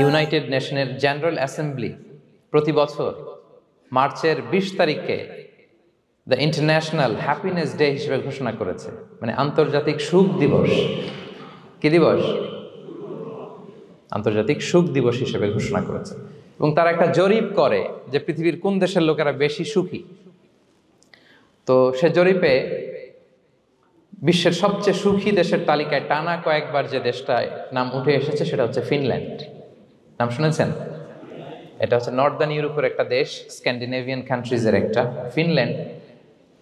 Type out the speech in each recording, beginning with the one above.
United নেশনের general assembly প্রতি বছর মার্চের 20 তারিখে দ্য ইন্টারন্যাশনাল হ্যাপিনেস ডে হিসেবে ঘোষণা করেছে, মানে আন্তর্জাতিক সুখ দিবস। কি দিবস? আন্তর্জাতিক সুখ দিবস হিসেবে ঘোষণা করেছে। এবং তারা একটা জরিপ করে যে পৃথিবীর কোন দেশের লোকেরা বেশি সুখী। তো সে জরিপে বিশ্বের সবচেয়ে সুখী দেশের তালিকায় টানা কয়েকবার যে দেশটায় নাম উঠে এসেছে সেটা হচ্ছে ফিনল্যান্ড। নাম শুনেছেন? এটা হচ্ছে নর্দার্ন ইউরোপের একটা দেশ, স্ক্যান্ডিনেভিয়ান কান্ট্রিজের একটা, ফিনল্যান্ড।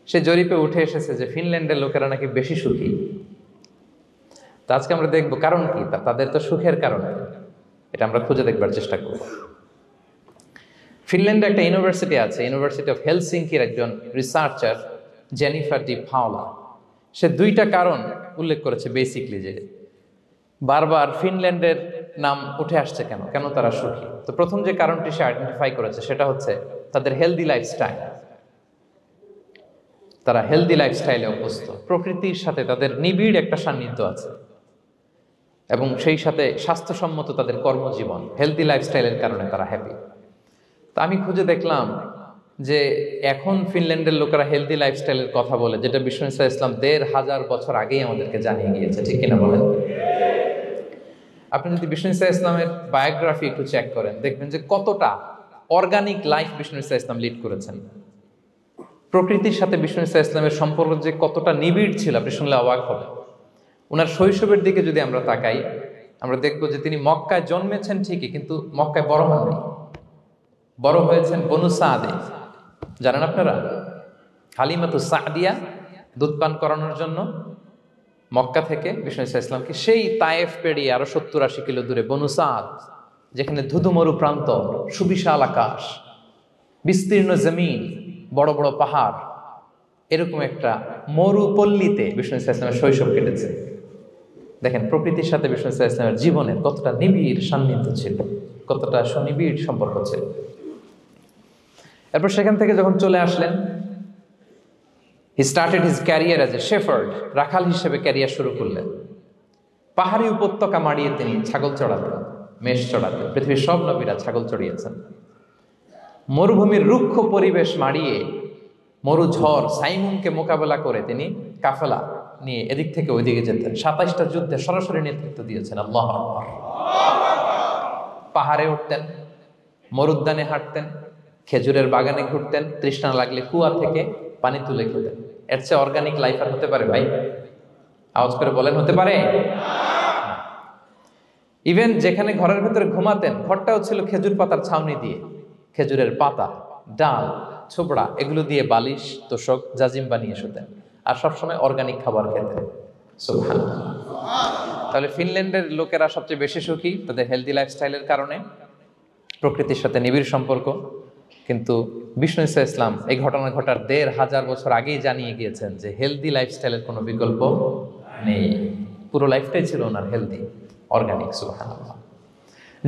সে জরিপে উঠে এসেছে যে ফিনল্যান্ডের লোকেরা নাকি বেশি সুখী। তো আজকে আমরা দেখবো কারণ কি, তাদের তো সুখের কারণ, এটা আমরা খুঁজে দেখবার চেষ্টা করব। ফিনল্যান্ডে একটা ইউনিভার্সিটি আছে, ইউনিভার্সিটি অফ হেলসিঙ্কির একজন রিসার্চার জেনিফার ডি পাওলা। সে 2টা কারণ উল্লেখ করেছে বেসিকলি, যে বারবার ফিনল্যান্ডের নাম উঠে আসছে কেন, কেন তারা সুখী। তো প্রথম যে কারণটি সে আইডেন্টিফাই করেছে সেটা হচ্ছে তাদের হেলদি লাইফস্টাইল। তারা হেলদি লাইফস্টাইলে অভ্যস্ত, প্রকৃতির সাথে তাদের নিবিড় একটা সান্নিধ্য আছে এবং সেই সাথে স্বাস্থ্যসম্মত তাদের কর্মজীবন। হেলদি লাইফস্টাইলের কারণে তারা হ্যাপি। তা আমি খুঁজে দেখলাম যে এখন ফিনল্যান্ডের লোকেরা হেলদি লাইফস্টাইলের কথা বলে, যেটা বিষ্ণু ইসলাম 1500 বছর আগেই আমাদেরকে জানিয়ে গিয়েছে, ঠিক কিনা বলেন? আপনি যদি বিষ্ণু ইসলামের বায়োগ্রাফি একটু চেক করেন, দেখবেন যে কতটা অর্গানিক লাইফ বিষ্ণু ইসলাম লিড করেছেন। প্রকৃতির সাথে বিষ্ণু ইসলামের সম্পর্ক যে কতটা নিবিড় ছিল আপনি শুনলে অবাক হবেন। ওনার শৈশবের দিকে যদি আমরা তাকাই, আমরা দেখব যে তিনি মক্কায় জন্মেছেন ঠিকই, কিন্তু মক্কায় বড় হননি। বড় হয়েছেন বনু সাদে। জানেন আপনারা? হালিমাতু সাদিয়া দুধ পান করানোর জন্য মক্কা থেকে বিষ্ণু ইসলামকে সেই তায়েফ পেরিয়ে আরো 70-80 কিলো দূরে বনু সাদ, যেখানে ধুধুমরু প্রান্ত, সুবিশাল আকাশ, বিস্তীর্ণ জমিন, বড় বড় পাহাড়, এরকম একটা মরুপল্লীতে বিষ্ণু ইসলামের শৈশব কেটেছে। দেখেন প্রকৃতির সাথে বিষ্ণু ইসলামের জীবনের কতটা নিবিড় সান্নিধ্য ছিল, কতটা সুনিবিড় সম্পর্ক ছিল। এরপর সেখান থেকে যখন চলে আসলেন, he started his career as a shepherd, রাখাল হিসেবে ক্যারিয়ার শুরু করলেন। পাহাড়ি উপত্যকা মাড়িয়ে তিনি ছাগল চড়াতেন, মেষ চড়াতেন। পৃথিবীর সব নবীরা ছাগল চড়িয়েছেন। মরুভূমির রুক্ষ পরিবেশ মাড়িয়ে মরু ঝড় সাইমুনকে মোকাবেলা করে তিনি কাফেলা নিয়ে এদিক থেকে ওইদিকে যেতেন। 27টা যুদ্ধে সরাসরি নেতৃত্ব দিয়েছেন। আল্লাহু আকবার। পাহাড়ে উঠতেন, মরুদ্যানে হাঁটতেন, খেজুরের বাগানে ঘুরতেন, তৃষ্ণা লাগলে কুয়া থেকে পানি তুলে খেতেন। এর চেয়ে অর্গানিক লাইফ আর হতে পারে ভাই? আওয়াজ করে বলেন, হতে পারে? ইভেন যেখানে ঘরের ভেতরে ঘুমাতেন, ঘরটাও ছিল খেজুর পাতার ছাউনি দিয়ে। খেজুরের পাতা, ডাল, ছোবড়া এগুলো দিয়ে বালিশ, তোশক, জাজিম বানিয়ে শুতেন। আর সবসময় অর্গানিক খাবার খেতেন। সুবহানাল্লাহ। তাহলে ফিনল্যান্ডের লোকেরা সবচেয়ে বেশি সুখী তাদের হেলদি লাইফস্টাইলের কারণে, প্রকৃতির সাথে নিবিড় সম্পর্ক। কিন্তু বিষ্ণু ইসলাম এই ঘটনা ঘটার 1500 বছর আগেই জানিয়ে গিয়েছেন যে হেলদি লাইফস্টাইলের কোনো বিকল্প নেই। পুরো লাইফটাই ছিল ওনার হেলদি, অর্গানিক। সুবহানাল্লাহ।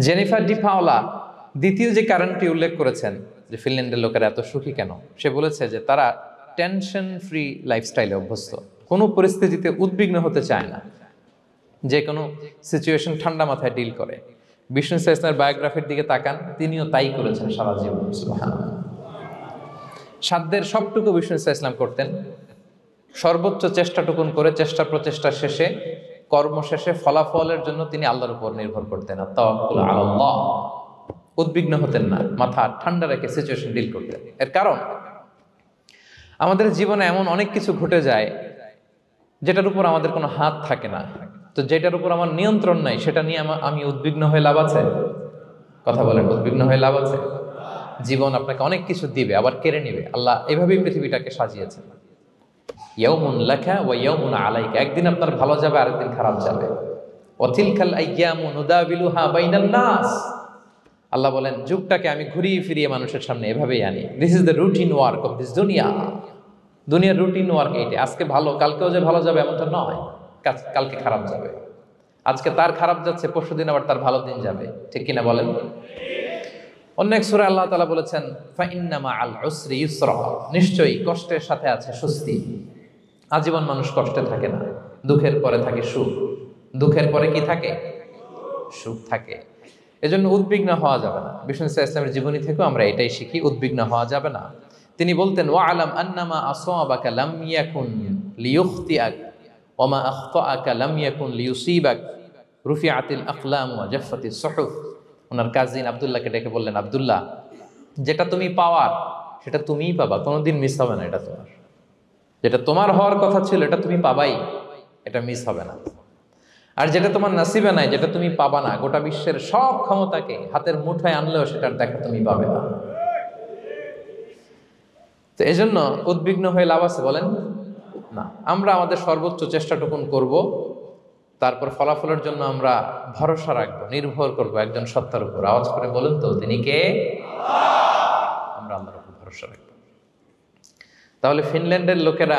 জেনিফার ডি পাওলা দ্বিতীয় যে কারণটি উল্লেখ করেছেন যে ফিনল্যান্ডের লোকেরা এত সুখী কেন, সে বলেছে যে তারা টেনশন ফ্রি লাইফস্টাইলে অভ্যস্ত। কোনো পরিস্থিতিতে উদ্বিগ্ন হতে চায় না, যে কোনো সিচুয়েশন ঠান্ডা মাথায় ডিল করে। বিষ্ণু ইসলামের বায়োগ্রাফির দিকে তাকান, তিনিও তাই করেছেন সারা জীবন। সুবহানাল্লাহ। সাধ্যের সবটুকু বিষ্ণু ইসলাম করতেন, সর্বোচ্চ চেষ্টাটুকুন করে চেষ্টা প্রচেষ্টা শেষে, কর্ম শেষে ফলাফলের জন্য তিনি আল্লাহর উপর নির্ভর করতেন। তাওয়াক্কুল আলাল্লাহ। উদ্বিগ্ন হতেন না, মাথা ঠান্ডা রেখে সিচুয়েশন ডিল করতেন। এর কারণ আমাদের জীবনে এমন অনেক কিছু ঘটে যায় যেটার উপর আমাদের কোনো হাত থাকে না। তো যেটার উপর আমার নিয়ন্ত্রণ নাই সেটা নিয়ে আমি উদ্বিগ্ন হয়ে লাভ আছে? কথা বলেন, উদ্বিগ্ন হয়ে লাভ আছে? জীবন আপনাকে অনেক কিছু দিবে, আবার কেড়ে নিবে। আল্লাহ এভাবেই পৃথিবীটাকে সাজিয়েছেন। ইয়াউমুন লাকা ওয়া ইয়াউমুন আলাইকা, একদিন আপনার ভালো যাবে, আরেকদিন খারাপ যাবে। ওয়া তিলকাল আইয়ামু নুদাবিলুহা বাইনান নাস, আল্লাহ বলেন যুগটাকে আমি ঘুরিয়ে ফিরিয়ে মানুষের সামনে এভাবেই আনি। This is the routine work of this দুনিয়া। দুনিয়ার রুটিন ওয়ার্ক এইটা। আজকে ভালো, কালকেও যে ভালো যাবে এমনটা নয়, কালকে খারাপ যাবে। আজকে তার খারাপ যাচ্ছে, পরশুদিন আবার তার ভালো দিন যাবে, ঠিক কিনা বলেন? অন্য এক সূরায় আল্লাহ তাআলা বলেছেন ফাইন্না মাআল উসরি ইউসরা, নিশ্চয়ই কষ্টের সাথে আছে স্বস্তি। আজীবন মানুষ কষ্টে থাকে না, দুঃখের পরে থাকে সুখ। দুঃখের পরে কি থাকে? সুখ থাকে। এজন্য উদ্বিগ্ন হওয়া যাবে না। বিষ্ণু ইসলামের জীবনী থেকেও আমরা এটাই শিখি, উদ্বিগ্ন হওয়া যাবে না। তিনি বলতেন, ওয়ালাম আন্নামা আসাবাকা লাম ইয়াকুন লিয়ুখতিআক ওয়া মা আখতাআকা লাম ইয়াকুন লিয়ুসিবাক রুফিআতিল আকলাম ওয়া জাফফাতিস সুহুফ। ওনার কাজিন আব্দুল্লাহকে ডেকে বললেন, আব্দুল্লাহ, যেটা তুমি পাওয়ার সেটা তুমিই পাবা, কোনোদিন মিস হবে না। এটা তোমার, যেটা তোমার হওয়ার কথা ছিল এটা তুমি পাবাই, এটা মিস হবে না। আর যেটা তোমার নসিবে নাই, যেটা তুমি পাবা না, গোটা বিশ্বের সব ক্ষমতাকে হাতের মুঠোয় আনলেও সেটার দেখা তুমি পাবে না। তো এজন্য উদ্বিগ্ন হয়ে লাভ আছে বলেন না। আমরা আমাদের সর্বোচ্চ চেষ্টাটুকুন করব, তারপর ফলাফলের জন্য আমরা ভরসা রাখবো, নির্ভর করব একজন সত্তার উপর। আওয়াজ করে বলুন তো, তিনি কে? আমরা আল্লাহর উপর ভরসা রাখবো। তাহলে ফিনল্যান্ডের লোকেরা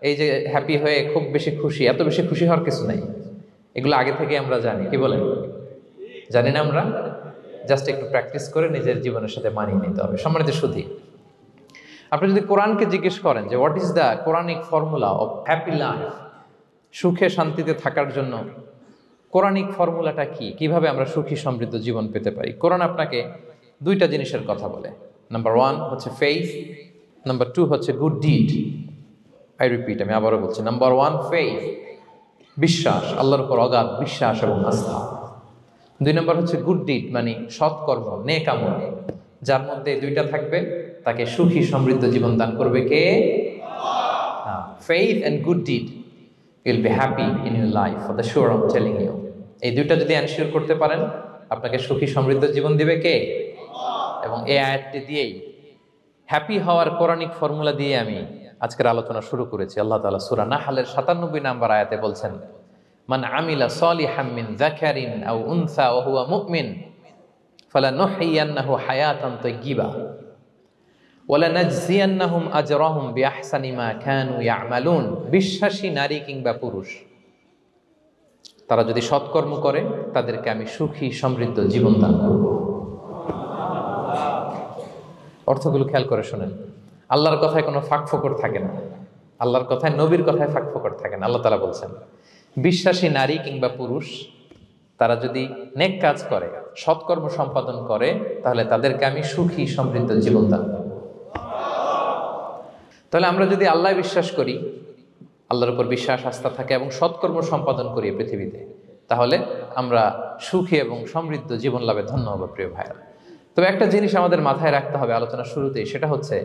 এই যে হ্যাপি হয়ে খুব বেশি খুশি, এত বেশি খুশি হওয়ার কিছু নাই। এগুলো আগে থেকে আমরা জানি, কি বলেন? জানি না আমরা? জাস্ট একটু প্র্যাকটিস করে নিজের জীবনের সাথে মানিয়ে নিতে হবে। সম্মানিত সুধী, আপনি যদি কোরআনকে জিজ্ঞেস করেন যে what is the Quranic formula of happy life, সুখে শান্তিতে থাকার জন্য কোরআনিক ফর্মুলাটা কি, কিভাবে আমরা সুখী সমৃদ্ধ জীবন পেতে পারি, কোরআন আপনাকে দুইটা জিনিসের কথা বলে। নাম্বার 1 হচ্ছে ফেইথ, নাম্বার 2 হচ্ছে গুড ডিড। আই রিপিট, আমি আবারও বলছি, নাম্বার 1 ফেইথ, বিশ্বাস, আল্লাহর উপর অগাধ বিশ্বাস এবং আস্থা। 2 নম্বর হচ্ছে গুড ডিড, মানে সৎকর্ম, নেক আমল। যার মধ্যে দুইটা থাকবে তাকে সুখী সমৃদ্ধ জীবন দান করবে কে? Faith and good deed, you will be happy in your life for the sure, I am telling you. এই দুইটা যদি এনশিওর করতে পারেন, আপনাকে সুখী সমৃদ্ধ জীবন দিবে কে? এবং এই আয়াতটি দিয়েই, হ্যাপি হওয়ার কোরআনিক ফর্মুলা দিয়ে আমি আজকের আলোচনা শুরু করেছি। আল্লাহ তাআলা সূরা নাহলের 97 নম্বর আয়াতে বলছেন, মান আমিলা সালিহাম মিন যাকারিন আও উনসা ওয়া হুয়া মুমিন ফালানুহইয়ান্নাহু হায়াতান তাইয়্যিবা ওয়া লানাজজিয়ান্নাহুম আজরাহুম বিআহসানি মা কানু ইয়ামালুন। বিশ্বাসী নারী কিংবা পুরুষ, তারা যদি সৎকর্ম করে তাদেরকে আমি সুখী সমৃদ্ধ জীবন দান করব। অর্থগুলো খেয়াল করে শোনেন। আল্লাহর কথায় কোনো ফাঁকফোকর থাকে না, আল্লাহর কথায়, নবীর কথায় ফাঁকফোকর থাকে না। আল্লাহ তাআলা বলছেন, বিশ্বাসী নারী কিংবা পুরুষ তারা যদি নেক কাজ করে, সৎকর্ম সম্পাদন করে, তাহলে তাদেরকে আমি সুখী সমৃদ্ধ জীবন দান করব। তাহলে আমরা যদি আল্লাহ বিশ্বাস করি, আল্লাহর উপর বিশ্বাস আস্থা থাকে এবং সৎকর্ম সম্পাদন করি পৃথিবীতে, তাহলে আমরা সুখী এবং সমৃদ্ধ জীবন লাভে ধন্য হব প্রিয় ভাইরা। তবে একটা জিনিস আমাদের মাথায় রাখতে হবে আলোচনা শুরুতেই, সেটা হচ্ছে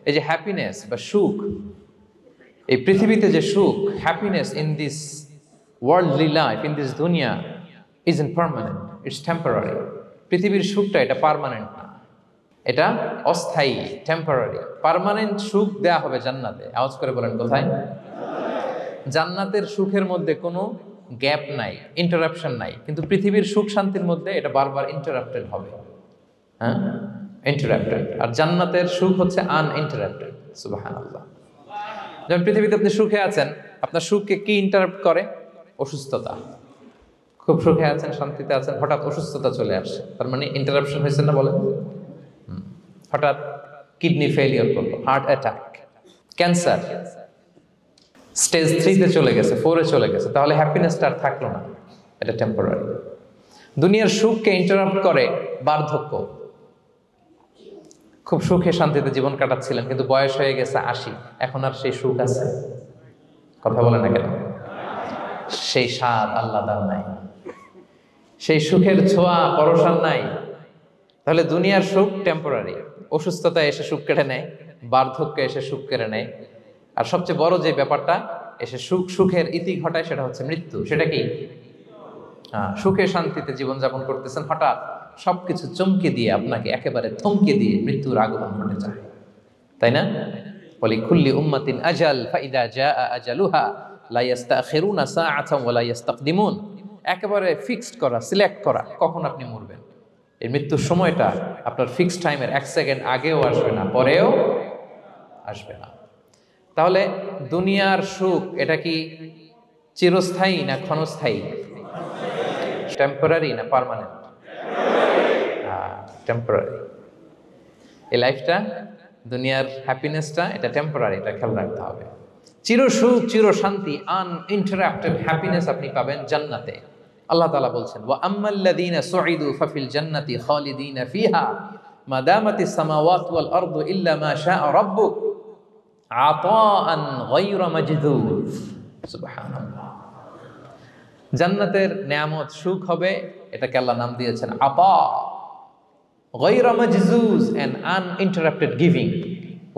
এই যে হ্যাপিনেস বা সুখ, এই পৃথিবীতে যে সুখ, happiness in this worldly life, in this দুনিয়া ইজ ইনপারমানেন্ট, ইটস টেম্পোরারি। পৃথিবীর সুখটা এটা পার্মানেন্ট না, এটা অস্থায়ী, টেম্পোরারি। পার্মানেন্ট সুখ দেয়া হবে জান্নাতে। আওয়াজ করে বলেন কোথায়? জান্নাতের সুখের মধ্যে কোনো গ্যাপ নাই, ইন্টারাপশন নাই। কিন্তু পৃথিবীর সুখ শান্তির মধ্যে এটা বারবার ইন্টারাপ্টেড হবে, হ্যাঁ, ইন্টারাপ্টেড। আর জান্নাতের সুখ হচ্ছে আনইন্টারাপ্টেড। সুবহানাল্লাহ। যেমন পৃথিবীতে আপনি সুখে আছেন, আপনার সুখকে কি ইন্টারাপ্ট করে? অসুস্থতা। খুব সুখে আছেন, শান্তিতে আছেন, হঠাৎ অসুস্থতা চলে আসছে, তার মানে ইন্টারাপশন হয়েছে না বলেন? হঠাৎ কিডনি ফেলিওর করলো, হার্ট অ্যাটাক, ক্যান্সার, স্টেজ 3-তে চলে গেছে, 4-এ চলে গেছে, তাহলে হ্যাপিনেসটা আর থাকলো না, এটা টেম্পোরারি। দুনিয়ার সুখকে ইন্টারাপ্ট করে বার্ধক্য। খুব সুখে শান্তিতে জীবন কাটাচ্ছিলেন, কিন্তু বয়স হয়ে গেছে 80, এখন আর সেই সুখ আছে? কথা বলে না কেন? সেই স্বাদ আল্লাহর নাই, সেই সুখের ছোঁয়া পরশান নাই। তাহলে দুনিয়ার সুখ টেম্পোরারি, অসুস্থতা এসে সুখ কেড়ে নেয়, বার্ধক্য এসে সুখ কেড়ে নেয়, আর সবচেয়ে বড় যে ব্যাপারটা এসে সুখের ইতি ঘটায়, সেটা হচ্ছে মৃত্যু। সেটা কি? সুখে শান্তিতে জীবনযাপন করতেছেন, হঠাৎ সবকিছু চমকে দিয়ে, আপনাকে একেবারে থমকে দিয়ে মৃত্যুর আগমন ঘটে যায়, তাই না? ওয়ালিকুল্লি উম্মাতিন আজাল ফাইদা জাআ আজালুহা লা ইস্তাখিরুনা সাআতান ওয়া লা ইস্তাকদিমুন। একেবারে ফিক্সড করা, সিলেক্ট করা কখন আপনি মরবেন। এই মৃত্যুর সময়টা আপনার ফিক্সড টাইমের 1 সেকেন্ড আগেও আসবে না, পরেও আসবে না। তাহলে দুনিয়ার সুখ এটা কি চিরস্থায়ী না ক্ষণস্থায়ী? টেম্পোরারি না পার্মানেন্ট? টেম্পোরারি। এই লাইফটা, দুনিয়ার হ্যাপিনেসটা, এটা টেম্পোরারি, এটা খেয়াল রাখতে হবে। চির সুখ, চির শান্তি, আনইন্টারাপ্টেড হ্যাপিনেস আপনি পাবেন জান্নাতে। আল্লাহ তাআলা বলছেন, ওয়া আম্মাল্লাযীনা সুঈদু ফাফিল জান্নাতি খালিদিনা ফিহা মা দামাতিস সামাওয়াতু ওয়াল আরদু ইল্লা মা শাআ রাব্বুক আতাআন গায়রা মাজদুদ। সুবহানাল্লাহ। জান্নাতের নেয়ামত সুখ হবে, এটাকে আল্লাহ নাম দিয়েছেন আতা, গায়রা মাজজুজ, এন্ড আনইন্টারাপ্টেড গিভিং।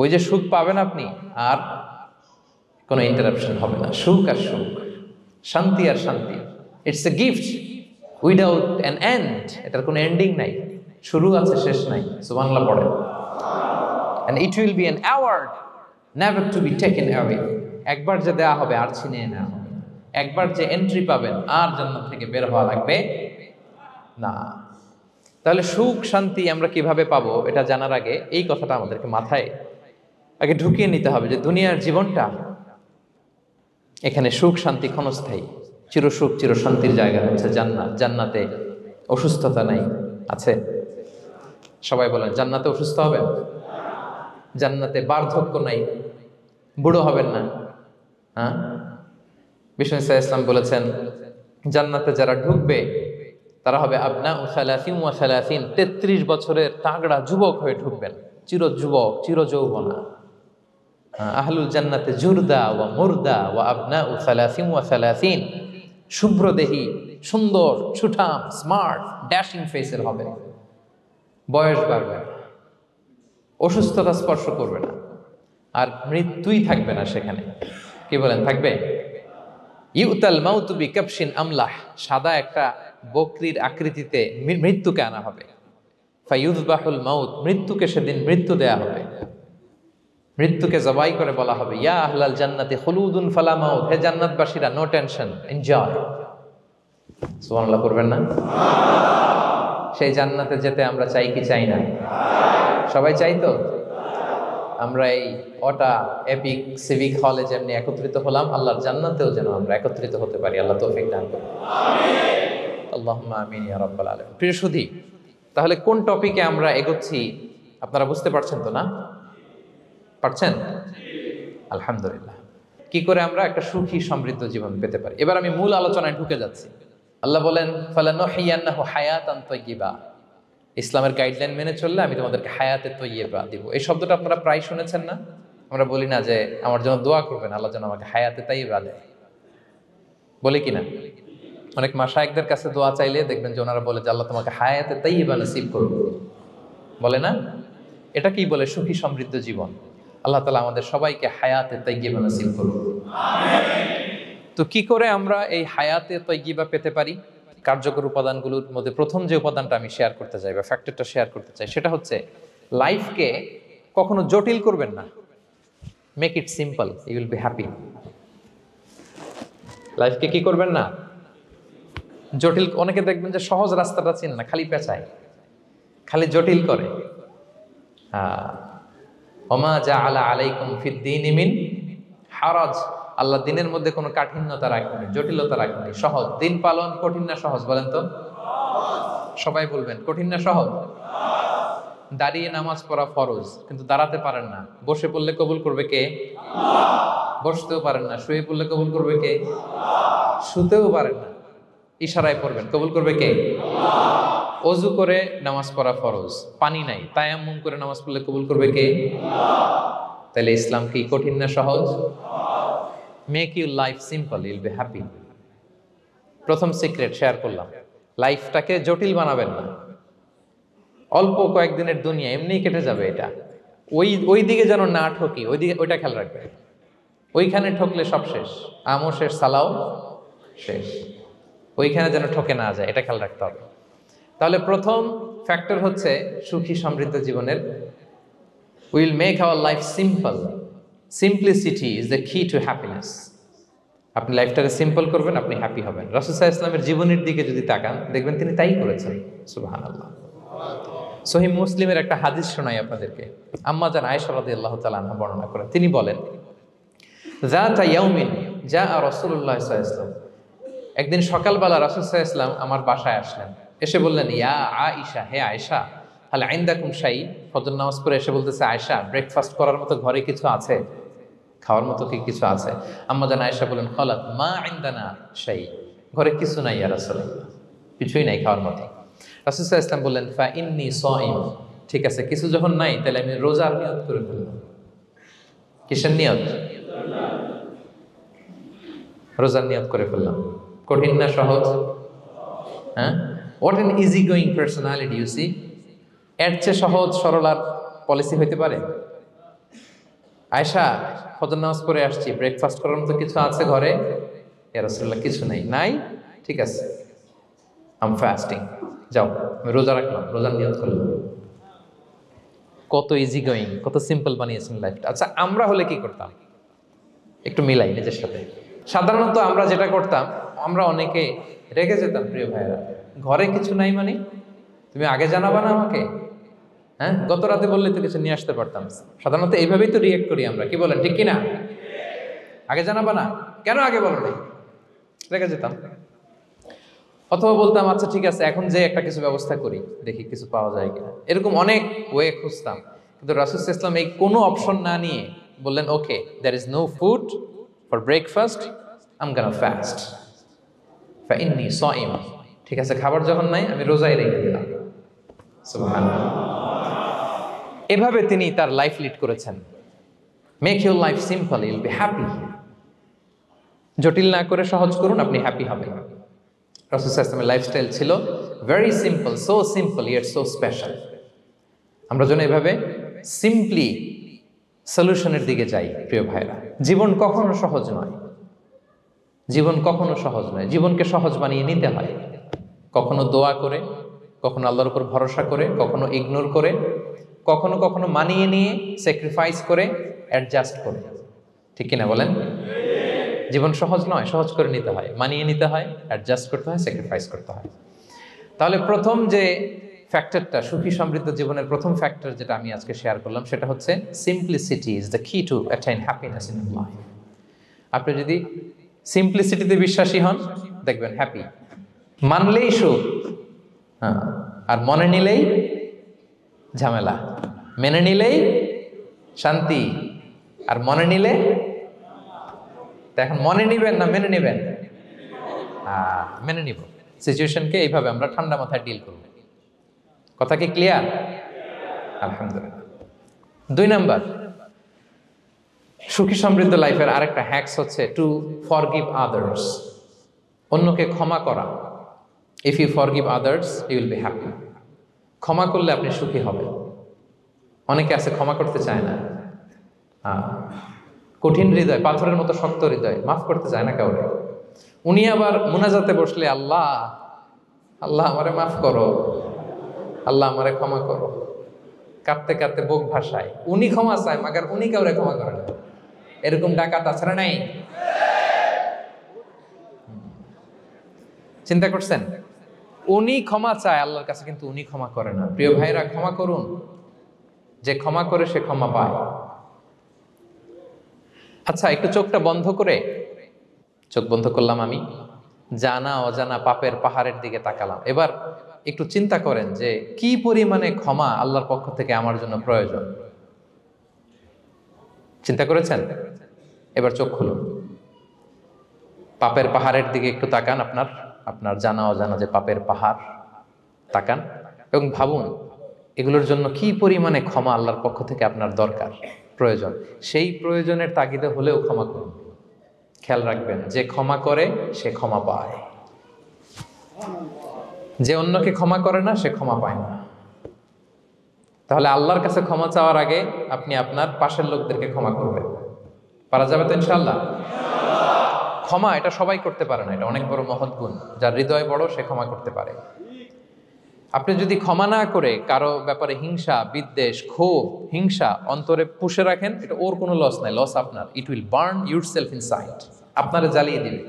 ওই যে সুখ পাবেন আপনি, আর কোনো ইন্টারাপশন হবে না, সুখ আর সুখ, শান্তি আর শান্তি। It's a gift without an end, এটার কোনো এন্ডিং নাই, শুরু আছে শেষ নাই। সুবহানাল্লাহ পড়েন। And it will be an award never to be taken away. একবার যে দেয়া হবে আর ছিনিয়ে নেওয়া হবে, একবার যে এন্ট্রি পাবেন আর জান্নাত থেকে বের হওয়া লাগবে না। তাহলে সুখ শান্তি আমরা কিভাবে পাবো এটা জানার আগে এই কথাটা আমাদেরকে মাথায় আগে ঢুকিয়ে নিতে হবে যে দুনিয়ার জীবনটা, এখানে সুখ শান্তি ক্ষণস্থায়ী, চিরসুখ চিরশান্তির জায়গা হচ্ছে জান্নাত। জান্নাতে অসুস্থতা নাই, আছে? সবাই বলেন জান্নাতে অসুস্থ হবেন, জান্নাতে বার্ধক্য নাই, বুড়ো হবেন না। হ্যাঁ, বিষ্ণু ইসলাম বলেছেন জান্নাতে যারা ঢুকবে তারা হবে আবনা ও সালাসিন ওয়া সালাসিন, 33 বছরের তাগড়া যুবক হয়ে ঢুকবেন, চির যুবক চির যৌবনা। আহলুল জান্নাতে জুরদা ওয়া মুরদা ওয়া আবনা ও সালাসিন ওয়া সালাসিন, শুভ্রদেহী, সুন্দর, সুঠাম, স্মার্ট, ড্যাশিং ফেসের হবে, বয়স বাড়বে, অসুস্থতা স্পর্শ করবে না, আর মৃত্যুই থাকবে না সেখানে। কি বলেন, থাকবে? ইউতাল মাউতু বিকাবশিন আমলাহ, সাদা একটা বকরির আকৃতিতে মৃত্যুকে আনা হবে। ফায়ুযবাহুল মাউত, মৃত্যুকে সেদিন মৃত্যু দেয়া হবে, মৃত্যুকে জবাই করে বলা হবে ইয়া আহলাল জান্নাতি খুলুদুন ফালা মাউত, হে জান্নাতবাসীরা নো টেনশন, এনজয়। সুবহানাল্লাহ করবেন না? সেই জান্নাতে যেতে আমরা চাই কি চাই না? সবাই চাই তো? আমরা এই ওটা এপিক সিভিক হলে যেমনি একত্রিত হলাম, আল্লাহর জান্নাতেও যেন আমরা একত্রিত হতে পারি। আল্লাহ তৌফিক দান করুন। আমিন। আল্লাহুম্মা আমিন ইয়া রাব্বাল আলামিন। প্রিয় সুধী, তাহলে কোন টপিকে আমরা এগোচ্ছি আপনারা বুঝতে পারছেন তো না? পারছেন? আলহামদুলিল্লাহ। কি করে আমরা একটা সুখী সমৃদ্ধ জীবন পেতে পারি, এবার আমি মূল আলোচনায় ঢুকে যাচ্ছি। আল্লাহ বলেন ফালানুহিয়ান্নাহু হায়াতান তাইয়্যিবা, ইসলামের গাইডলাইন মেনে চললে আমি তোমাদেরকে হায়াতে তৈয়্যিবা দিব। এই শব্দটা আপনারা প্রায় শুনেছেন না? আমরা বলি না যে আমার জন্য দোয়া করবেন, আল্লাহ যেন আমাকে হায়াতে তৈয়্যিবা দেয়, বলি কিনা? অনেক মাশায়েখদের কাছে দোয়া চাইলে দেখবেন যে ওনারা বলে যে আল্লাহ তোমাকে হায়াতে তৈয়্যিবা নসিব করুন, বলে না? এটা কি বলে? সুখী সমৃদ্ধ জীবন। আল্লাহ তাআলা আমাদের সবাইকে হায়াতে তৈয়্যিবা নসিব করুন। তো কি করে আমরা এই হায়াতে তৈয়্যিবা পেতে পারি? কার্যকর উপাদানগুলোর মধ্যে প্রথম যে উপাদানটা আমি শেয়ার করতে চাই বা ফ্যাক্টরটা শেয়ার করতে চাই সেটা হচ্ছে লাইফকে কখনো জটিল করবেন না। Make it simple, you will be happy. লাইফকে কি করবেন না? জটিল। অনেকে দেখবেন যে সহজ রাস্তাটা চেনে না, খালি পেঁচায়, খালি জটিল করে। ওমা জাআলা আলাইকুম ফিদ-দীনি মিন হারাজ, আল্লাহ দিনের মধ্যে কোনো কাঠিন্যতা রাখেনি, জটিলতা রাখেনি, সহজ। দিন পালন কঠিন না সহজ? বলেন তো, সবাই বলবেন কঠিন না সহজ? দাঁড়িয়ে নামাজ পড়া ফরজ, কিন্তু দাঁড়াতে পারেন না। বসে পড়লে কবুল করবে কে? বসতেও পারেন না। শুয়ে পড়লে কবুল করবে কে? শুতেও পারেন না, ইশারায় পড়বেন, কবুল করবে কে? অজু করে নামাজ পড়া ফরজ, পানি নাই, তায়াম্মুম করে নামাজ পড়লে কবুল করবে কে? তাহলে ইসলাম কি কঠিন না সহজ? Make your life simple, Yule be happy. প্রথম সিক্রেট শেয়ার করলাম, লাইফটাকে জটিল বানাবেন না। অল্প কয়েকদিনের দুনিয়া, এমনিই কেটে যাবে। এটা ওই দিকে যেন না ঠকি, ওইটা খেয়াল রাখবে। ওইখানে ঠকলে সব শেষ, আমও শেষ, সালাও শেষ। ওইখানে যেন ঠকে না যায়, এটা খেয়াল রাখতে হবে। তাহলে প্রথম ফ্যাক্টর হচ্ছে সুখী সমৃদ্ধ জীবনের, will make our life simple. Simplicity is the কি টু হ্যাপিনেস। আপনি লাইফটাকে সিম্পল করবেন, আপনি হ্যাপি হবেন। রাসূল সাল্লাল্লাহু আলাইহি ওয়াসাল্লামের জীবনের দিকে যদি তাকান, দেখবেন তিনি তাই করেছেন। সুবহানাল্লাহ। সহিহ মুসলিমের একটা হাদিস শোনাই আপনাদেরকে। আম্মা জান আয়েশা রাদিয়াল্লাহু তাআলা আনহা বর্ণনা করেন। তিনি বলেন, যাতা ইয়াউমিন জাআ রাসূলুল্লাহ সাল্লাল্লাহু আলাইহি ওয়াসাল্লাম, একদিন সকালবেলা রাসূল সাল্লাল্লাহু আলাইহি ওয়াসাল্লাম আমার বাসায় আসলেন। এসে বললেন, ইয়া আয়েশা, হে আয়েশা, হাল ইনদাকুম শাই। ফজর নামাজ পড়ে এসে বলতেছে, আয়েশা, ব্রেকফাস্ট করার মতো ঘরে কিছু আছে? খাওয়ার মতো কি কিছু আছে? আম্মা জান আয়েশা বলেন, ক্বালাত মা ইনদানা শাই, ঘরে কিছু নাই ইয়া রাসূলুল্লাহ, কিছুই নাই খাওয়ার মতো। রাসূল সাল্লাল্লাহু আলাইহি ওয়াসাল্লাম বললেন, ফা ইন্নী সাইম, ঠিক আছে কিছু যখন নাই তাহলে আমি রোজার নিয়ত করে ফেললাম। কিসের নিয়ত? রোজার নিয়ত করে ফেললাম। কঠিন না সহজ? হ্যাঁ, what an easy going personality you see. এর চেয়ে সহজ সরল আর পলিসি হইতে পারে? আয়েশা, ফজর নামাজ পড়ে আসছি, ব্রেকফাস্ট করার মতো কিছু আছে ঘরে? ইয়া রাসূলুল্লাহ, কিছু নাই। নাই, ঠিক আছে, আই এম ফাস্টিং, যাও আমি রোজা রাখলাম, রোজার নিয়ত করলাম। কত ইজি গোয়িং, কত সিম্পল বানিয়েছেন লাইফটা। আচ্ছা, আমরা হলে কি করতাম? একটু মিলাই নিজের সাথে। সাধারণত আমরা যেটা করতাম, আমরা অনেকে রেগে যেতাম। প্রিয় ভাইয়েরা, ঘরে কিছু নাই মানে তুমি আগে জানাবা না আমাকে? হ্যাঁ, গত রাতে বললে তো কিছু নিয়ে আসতে পারতাম। সাধারণত এইভাবেই তো রিয়েক্ট করি আমরা, কি বলেন, ঠিক কিনা? আগে জানাবা না, কেন আগে বলো নাই? রেগে যেতাম। অথবা বলতাম, আচ্ছা ঠিক আছে, এখন যে একটা কিছু ব্যবস্থা করি, দেখি কিছু পাওয়া যায় কিনা। এরকম অনেক ওয়ে খুঁজতাম। কিন্তু রাসূল সাল্লাল্লাহু আলাইহি ওয়াসাল্লাম এই কোনো অপশন না নিয়ে বললেন, okay, there is no food for breakfast, I am gonna fast, ফা ইন্নী সাইম। ঠিক আছে, খাবার যখন নাই আমি রোজাই রেখে দিলাম। সুবহানাল্লাহ। এভাবে তিনি তার লাইফ লিড করেছেন। Make your life simple, you will be happy. জটিল না করে সহজ করুন, আপনি হ্যাপি হবেন। রাসূল সাল্লাল্লাহু আলাইহি ওয়াসাল্লামের লাইফস্টাইল ছিল very simple, so simple yet so special. আমরা যেন এভাবে সিম্পলি সলিউশনের দিকে যাই। প্রিয় ভাইরা, জীবন কখনো সহজ নয়, জীবন কখনো সহজ নয়। জীবনকে সহজ বানিয়ে নিতে হয়, কখনো দোয়া করে, কখনো আল্লাহর উপর ভরসা করে, কখনো ইগনোর করে, কখনো কখনো মানিয়ে নিয়ে, স্যাক্রিফাইস করে, অ্যাডজাস্ট করে। ঠিক কিনা বলেন? জীবন সহজ নয়, সহজ করে নিতে হয়, মানিয়ে নিতে হয়, অ্যাডজাস্ট করতে হয়, স্যাক্রিফাইস করতে হয়। তাহলে প্রথম যে ফ্যাক্টরটা, সুখী সমৃদ্ধ জীবনের প্রথম ফ্যাক্টর যেটা আমি আজকে শেয়ার করলাম, সেটা হচ্ছে সিম্পলিসিটি ইজ দ্য কি টু অ্যাটাইন হ্যাপিনেস ইন লাইফ। আপনি যদি সিম্পলিসিটিতে বিশ্বাসী হন, দেখবেন হ্যাপি। মানলেই সুখ, হ্যাঁ, আর মনে নিলেই ঝামেলা। মেনে নিলেই শান্তি, আর মনে নিলে। এখন মনে নিবেন না মেনে নিবেন? মেনে নিব। সিচুয়েশনকে এইভাবে আমরা ঠান্ডা মাথায় ডিল করব। কথা কি ক্লিয়ার? আলহামদুলিল্লাহ। 2 নাম্বার, সুখী সমৃদ্ধ লাইফের আরেকটা হ্যাকস হচ্ছে টু ফরগিভ আদার্স। অন্যকে ক্ষমা করা। If you forgive others you will be happy. ক্ষমা করলে আপনি সুখী হবেন। অনেকে আছে ক্ষমা করতে চায় না, কঠিন হৃদয়, পাথরের মতো শক্ত হৃদয়, মাফ করতে চায় না কাউকে। উনি আবার মুনাজাতে বসলে, আল্লাহ আল্লাহ আমারে মাফ করো, আল্লাহ আমারে ক্ষমা করো, কাঁদতে কাঁদতে বুক ভাসায়। উনি ক্ষমা চায়, মাগার উনি কাউরে ক্ষমা করে না। এরকম ডাকাত আছে না নাই? চিন্তা করছেন? উনি ক্ষমা চায় আল্লাহর কাছে, কিন্তু উনি ক্ষমা করে না। প্রিয় ভাইরা, ক্ষমা করুন। যে ক্ষমা করে সে ক্ষমা পায়। আচ্ছা, একটু চোখটা বন্ধ করে, চোখ বন্ধ করলাম আমি, জানা অজানা পাপের পাহাড়ের দিকে তাকালাম। এবার একটু চিন্তা করেন যে কি পরিমাণে ক্ষমা আল্লাহর পক্ষ থেকে আমার জন্য প্রয়োজন। চিন্তা করেছেন? এবার চোখ খুলুন, পাপের পাহাড়ের দিকে একটু তাকান। আপনার জানা অজানা যে পাপের পাহাড়, তাকান এবং ভাবুন এগুলোর জন্য কি পরিমাণে ক্ষমা আল্লাহর পক্ষ থেকে আপনার দরকার, প্রয়োজন। সেই প্রয়োজনের তাগিদে হলেও ক্ষমা করুন। খেয়াল রাখবেন, যে ক্ষমা করে সে ক্ষমা পায়, যে অন্যকে ক্ষমা করে না সে ক্ষমা পায় না। তাহলে আল্লাহর কাছে ক্ষমা চাওয়ার আগে আপনি আপনার পাশের লোকদেরকে ক্ষমা করবেন। পারা যাবে তো ইনশাআল্লাহ? ক্ষমা এটা সবাই করতে পারে না, এটা অনেক বড় মহৎ গুণ। যার হৃদয় বড় সে ক্ষমা করতে পারে। আপনি যদি ক্ষমা না করে কারো ব্যাপারে হিংসা, বিদ্বেষ, ক্ষোভ, হিংসা অন্তরে পুষে রাখেন, এটা ওর কোনো লস নাই, লস আপনার। It will burn yourself inside, আপনারে জ্বালিয়ে দিবে।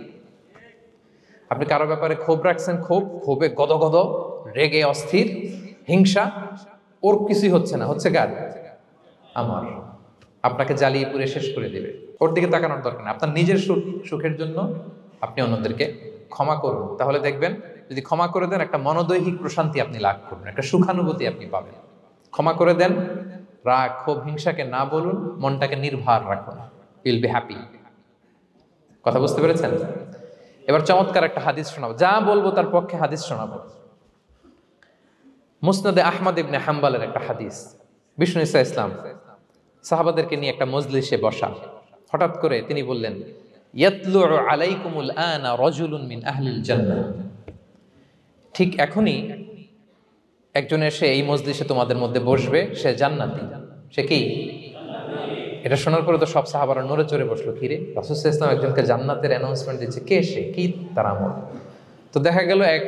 আপনি কারো ব্যাপারে ক্ষোভ রাখছেন, ক্ষোভে গদগদ, রেগে অস্থির, হিংসা, ওর কিছুই হচ্ছে না, হচ্ছে কার? আমার। আপনাকে জ্বালিয়ে পুড়ে শেষ করে দিবে। ওর দিকে তাকানোর দরকার নেই। আপনার নিজের সুখের জন্য আপনি অন্যদেরকে ক্ষমা করুন। তাহলে দেখবেন, যদি ক্ষমা করে দেন, একটা মনোদৈহিক প্রশান্তি আপনি লাভ করবেন, একটা সুখানুভূতি আপনি পাবেন। ক্ষমা করে দেন, রাগ, ক্ষোভ, হিংসাকে না বলুন, মনটাকে নির্ভার রাখুন, উইল বি হ্যাপি। কথা বুঝতে পেরেছেন? এবার চমৎকার একটা হাদিস শোনাবো, যা বলবো তার পক্ষে হাদিস শোনাবো। মুসনাদে আহমদ ইবনে হাম্বালের একটা হাদিস। বিষ্ণু ঈসা ইসলাম সাহাবাদেরকে নিয়ে একটা মজলিসে বসা, হঠাৎ করে তিনি বললেন, ইয়াতলুউ আলাইকুমুল আনা রাজুলুন মিন আহলিল জান্নাহ। ঠিক এখনই একজন এসে এই মজলিসে তোমাদের মধ্যে বসবে, সে জান্নাতি। সে কি? এটা শোনার পরে তো সব সাহাবারা নড়ে চড়ে বসলো। কিরে, রাসূল সাল্লাল্লাহু আলাইহি ওয়াসাল্লাম একজনকে জান্নাতের অ্যানাউন্সমেন্ট দিচ্ছে, কে সে, কি তার আমল? তো দেখা গেল এক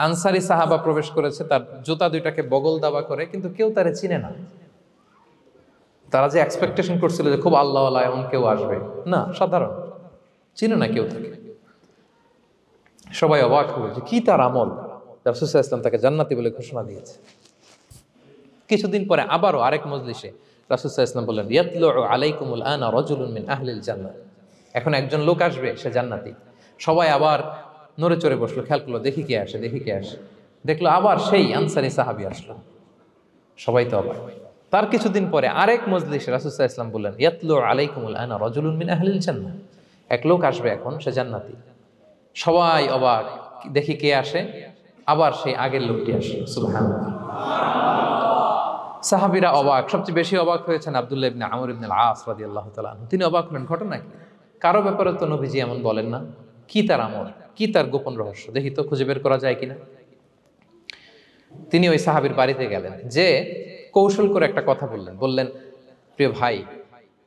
আনসারী সাহাবা প্রবেশ করেছে, তার জুতা দুইটাকে বগল দাবা করে, কিন্তু কেউ তারে চিনে না। তারা যে এক্সপেকটেশন করছিল যে খুব আল্লাহওয়ালা এমন কেউ আসবে, না, সাধারণ, চিনে না কেউ তাকে। সবাই অবাক হলো যে কি তার আমল, রাসূল সাল্লাল্লাহু আলাইহি ওয়াসাল্লাম তাকে জান্নাতি বলে ঘোষণা দিয়েছে। কিছুদিন পরে আবারও আরেক মজলিসে রাসূল সাল্লাল্লাহু আলাইহি ওয়াসাল্লাম বললেন, ইয়াতলুউ আলাইকুমুল আনা রাজুলুন মিন আহলিল জান্নাহ। এখন একজন লোক আসবে, সে জান্নাতি। সবাই আবার নড়ে চড়ে বসলো, খেয়াল করলো, দেখি কে আসে, দেখি কে আসে। দেখলো আবার সেই আনসারী সাহাবী আসলো। সবাই তো অবাক। তার কিছুদিন পরে আরেক মজলিসে রাসূল সাল্লাল্লাহু আলাইহি ওয়াসাল্লাম বললেন, ইয়াতলুউ আলাইকুমুল আনা রাজুলুন মিন আহলিল জান্নাহ। এক লোক আসবে এখন, সে জান্নাতি। সবাই অবাক, দেখি কে আসে, আবার সেই আগের লোকটি আসে। সুবহানাল্লাহ। সাহাবীরা অবাক, সবচেয়ে বেশি অবাক হয়েছেন আব্দুল্লাহ ইবনে আমর ইবনে আল-আস রাদিয়াল্লাহু তাআলা আনহু। তিনি অবাক হলেন, ঘটনা কি? কারো ব্যাপারে তো নবীজি এমন বলেন না, কি তার আমল, কি তার গোপন রহস্য, দেখি তো খুঁজে বের করা যায় কিনা। তিনি ওই সাহাবীর বাড়িতে গেলেন, যে কৌশল করে একটা কথা বললেন, প্রিয় ভাই,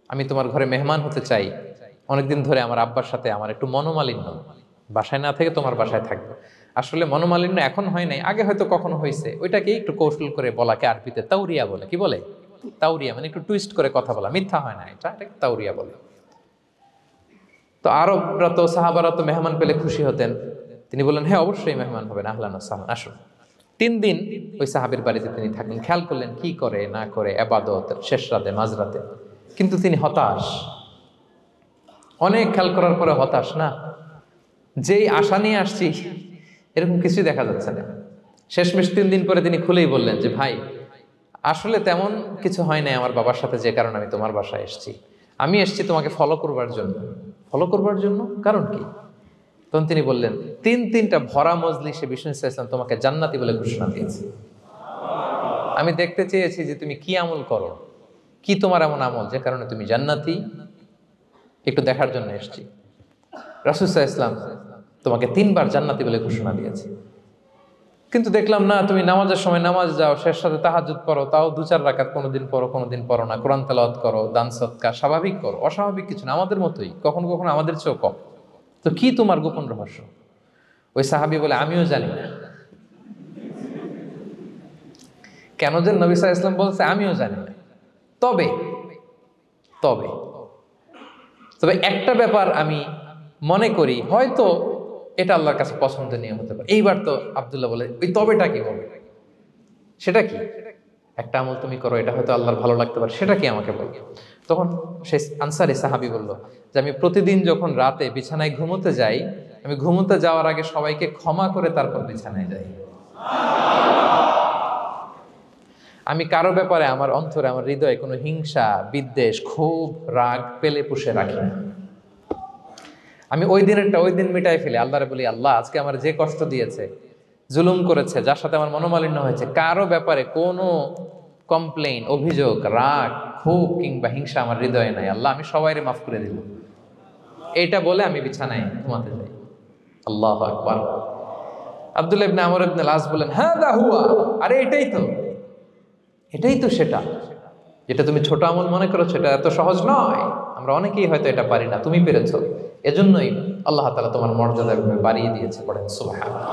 আমি তোমার ঘরে মেহমান হতে চাই। অনেকদিন ধরে আমার আব্বার সাথে আমার একটু মনোমালিন্য, বাসায় না থেকে তোমার বাসায় থাকবো। আসলে মনোমালিন্য এখন হয় নাই, আগে হয়তো কখনো হয়েছে। ওইটাকে একটু কৌশল করে বলাকে আরবিতে তাউরিয়া বলে। কি বলে? তাউরিয়া, মানে একটু টুইস্ট করে কথা বলা, মিথ্যা হয় না, এটাকে তাউরিয়া বলে। তো আরবরা তো, সাহাবারা তো মেহমান পেলে খুশি হতেন। তিনি বললেন, হ্যাঁ অবশ্যই মেহমান হবেন, আহলান ওয়া সাহলান, আসুন। 3 দিন ওই সাহাবীর বাড়িতে তিনি থাকলেন। খেয়াল করলেন কি করে না করে, ইবাদত, শেষ রাতে, মাঝরাতে। কিন্তু তিনি হতাশ, অনেক খেয়াল করার পরে হতাশ। না, যেই আশা নিয়ে আসছি এরকম কিছুই দেখা যাচ্ছে না। শেষমেশ 3 দিন পরে তিনি খুলেই বললেন যে, ভাই আসলে তেমন কিছু হয় নাই আমার বাবার সাথে, যে কারণে আমি তোমার বাসায় এসেছি। আমি এসেছি তোমাকে ফলো করবার জন্য। ফলো করবার জন্য? কারণ কি? তখন তিনি বললেন, 3টা ভরা মজলিসে বিষ্ণু ইসলাম তোমাকে জান্নাতি বলে ঘোষণা দিয়েছে। আমি দেখতে চেয়েছি যে তুমি কি আমল করো, কি তোমার এমন আমল যে কারণে তুমি জান্নাতি, একটু দেখার জন্য এসেছি। রাসূল সাল্লাল্লাহু আলাইহি ওয়াসাল্লাম তোমাকে 3বার জান্নাতি বলে ঘোষণা দিয়েছে, কিন্তু দেখলাম না, তুমি নামাজের সময় নামাজ যাও, শেষ সাথে তাহাজ্জুদ পড়ো, তাও 2-4 রাকাত, কোনোদিন পড়ো কোনোদিন পড়ো না, কোরআন তেলাওয়াত করো, দান সদকা, স্বাভাবিক করো, অস্বাভাবিক কিছু না, আমাদের মতোই, কখনো কখনো আমাদের চেয়েও কম। তো কি তোমার গোপন রহস্য? ওই সাহাবী বলে, আমিও জানি না। কেন যে নবী সাল্লাল্লাহু আলাইহি ওয়াসাল্লাম বলছে আমিও জানি না। তবে তবে তবে একটা ব্যাপার আমি মনে করি, হয়তো এটা আল্লাহর কাছে পছন্দনীয় হতে পারে। এইবার তো আব্দুল্লাহ বলে, ওই তবেটা কি বলবে? সেটা কি? একটা আমল তুমি করো, এটা হয়তো আল্লাহর ভালো লাগতে পারে, সেটা কি আমাকে বলো। তখন সে আনসারী সাহাবী বলল যে, আমি প্রতিদিন যখন রাতে বিছানায় ঘুমোতে যাই, আমি ঘুমোতে যাওয়ার আগে সবাইকে ক্ষমা করে তারপর বিছানায় যাই। আমি কারো ব্যাপারে আমার অন্তরে, আমার হৃদয়ে কোনো হিংসা, বিদ্বেষ, ক্ষোভ, রাগ পেলে পুষে রাখি না। আমি ওই দিনেরটা ওই দিন মিটাই ফেলি। আল্লাহরে বলি, আল্লাহ আজকে আমার যে কষ্ট দিয়েছে, জুলুম করেছে, যার সাথে আমার মনোমালিন্য হয়েছে, কারো ব্যাপারে কোনো কমপ্লেইন, অভিযোগ, রাগ, ক্ষোভ কিংবা হিংসা আমার হৃদয়ে নাই। আল্লাহ আমি সবাইরে মাফ করে দিলাম। এইটা বলে আমি বিছানায় ঘুমাতে যাই। আল্লাহু আকবার। আব্দুল্লাহ ইবনে আমর ইবনে আল-আস বলেন, হাদা হুয়া, আরে এটাই তো সেটা যেটা তুমি ছোট আমল মনে করেছো, এটা এত সহজ নয়। আমরা অনেকেই হয়তো এটা পারি না, তুমি পেরেছো। এজন্যই আল্লাহ তাআলা তোমার মর্যাদা বাড়িয়ে দিয়েছে। পড়েন সুবহানাল্লাহ।